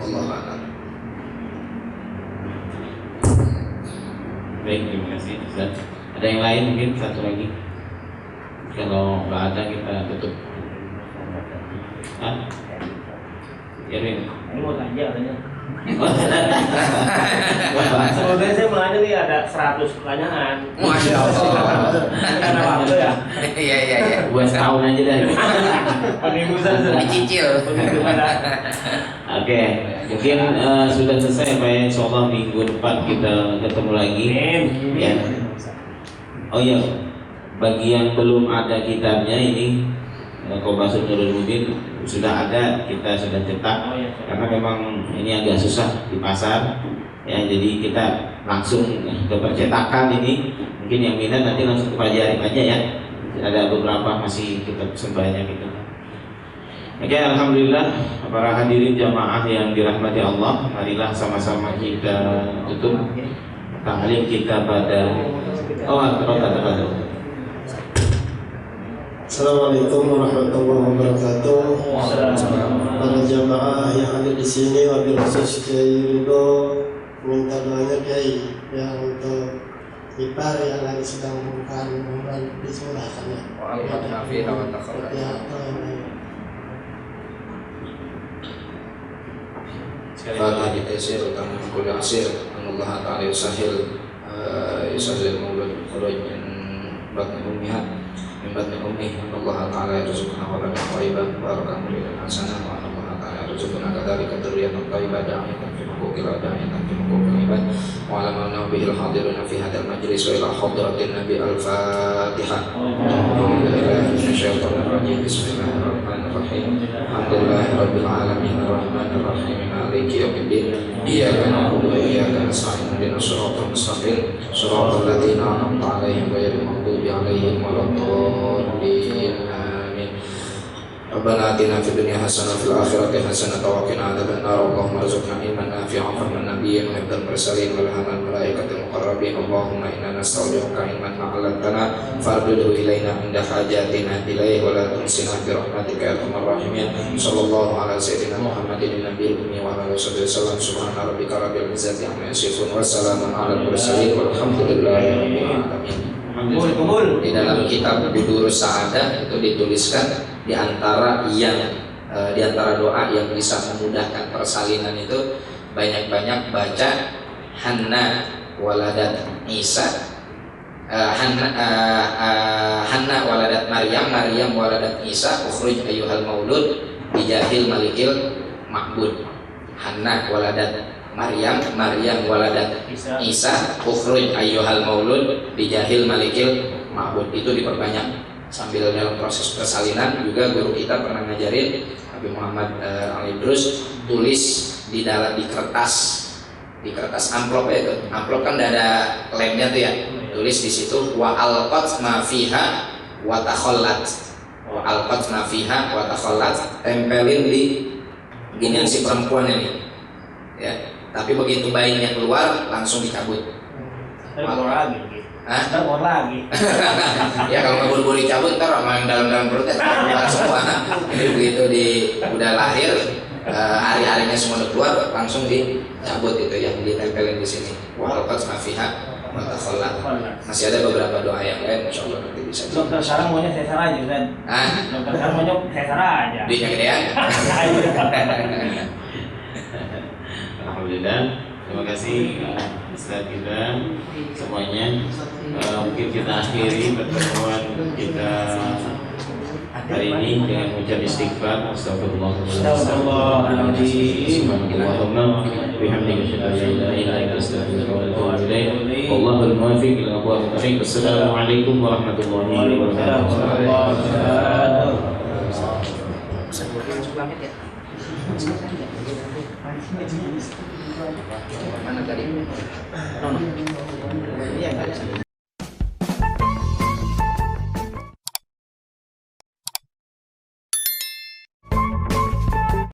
Allah a'lam. Baik, terima kasih Ustaz. Ada yang lain mungkin satu lagi? Kalau nggak ada kita tutup. Ya, Rin. Ini mau tanya katanya. Sebenarnya saya mau nanya nih, ada 100 pertanyaan. Masya Allah. Karena waktu ya. Iya. 2 tahun aja dah. Penimbusan Dicicil. Oke, mungkin sudah selesai Pak. Insyaallah minggu depan kita ketemu lagi. Ya. Oh iya, bagi yang belum ada kitabnya ini Qobasul Nurul Mubin sudah ada, kita sudah cetak. Karena memang ini agak susah di pasar. Ya, jadi kita langsung ke percetakan ini. Mungkin yang minat nanti langsung ke Pak Jarif aja ya. Ada beberapa masih kita banyak gitu. Oke, alhamdulillah para hadirin jamaah yang dirahmati Allah, marilah sama-sama kita tutup ta'lim kita pada Assalamualaikum warahmatullahi wabarakatuh. Para jamaah yang ada di sini, wabil khusus Kiai Ridho minta doanya Kiai yang untuk ipar yang lagi sedang bukan disimulkan ya. Fatihah Taisir utama kulli asir Allah Ta'ala yusahil maulud khuruj min batni ummihat min batni ummi Allah Ta'ala yarzuqna waladan thayyiban barakan dan hasanah wa Allah Ta'ala yarzuqna kadzalika dzurriyyatan thayyibah da'iyatan fi huquqil da'iyatan fi huquqil ibad wa alamana bihil hadiruna fi hadzal majlis wa ila hadratin nabi al-fatihah. Bismillahirrahmanirrahim. Alhamdulillahirabbil alamin arrahmanir rahim maliki yaumiddin iyyaka na'budu wa iyyaka nasta'in ihdinas siratal mustaqim siratal ladzina an'amta 'alaihim ghairil maghdubi 'alaihim waladdallin. Amin. Rabbana atina fid dunya hasanah wa fil akhirati hasanah wa qina adzabannar. Allahumma arzuqna ilman nafi'an wa fahman nabiyyin wa hifdzal mursalin wa ilhamal malaikatil muqarrabin. Allahumma inna nastaudi'uka ilman ma 'allamtana farduhu ilaina inda hajatina ilaihi wa la tunsina bi rahmatika ya arhamar rahimin. Sallallahu ala sayyidina Muhammadin nabiyil ummi wa ala alihi wasallam. Subhana rabbika rabbil izzati amma yasifun wa salamun alal mursalin walhamdulillahi rabbil alamin. Di dalam kitab Budurus Sa'adah itu dituliskan di antara doa yang bisa memudahkan persalinan itu banyak-banyak baca Hanna waladat Isa, Hanna waladat Maryam, Maryam waladat Isa, ukhruj ayyuhal maulud bijahil malikil ma'bud. Hanna waladat Maryam, Maryam waladat Isa, ukhruj ayyuhal maulud bijahil malikil ma'bud. Itu diperbanyak sambil dalam proses persalinan. Juga guru kita pernah ngajarin, Habib Muhammad Al-Idrus, tulis di kertas amplop itu. Amplop kan udah ada lemnya tuh ya. Tulis di situ wa alqat ma fiha wa takhallat. Wa alqat ma fiha wa takhallat. Tempelin di ginian si perempuan ini. Ya. Tapi begitu bayinya keluar langsung dicabut. Keluar lagi. Hah? Keluar lagi. Ya kalau nggak buru-buru dicabut ntar sama yang dalam perutnya keluar semua. Jadi begitu udah lahir, hari-harinya semua udah keluar langsung dicabut itu yang ditempelin di sini. Walaupun mafiha wa takhallaq. Masih ada beberapa doa yang lain, insyaallah nanti bisa. Dokter sekarang maunya sesar aja kan? Dokter sekarang maunya sesar aja. Duitnya gedean. Alhamdulillah. Terima kasih Ustaz kita semuanya. Mungkin kita akhiri pertemuan kita hari ini dengan mengucap istighfar. Astagfirullahaladzim. Subhanallahumma bihamdika asyhadu an la ilaha illa anta astaghfiruka wa atubu ilaik. Wallahul muwaffiq ila aqwamit thoriq. Assalamualaikum warahmatullahi wabarakatuh. Mana tadi? Iya,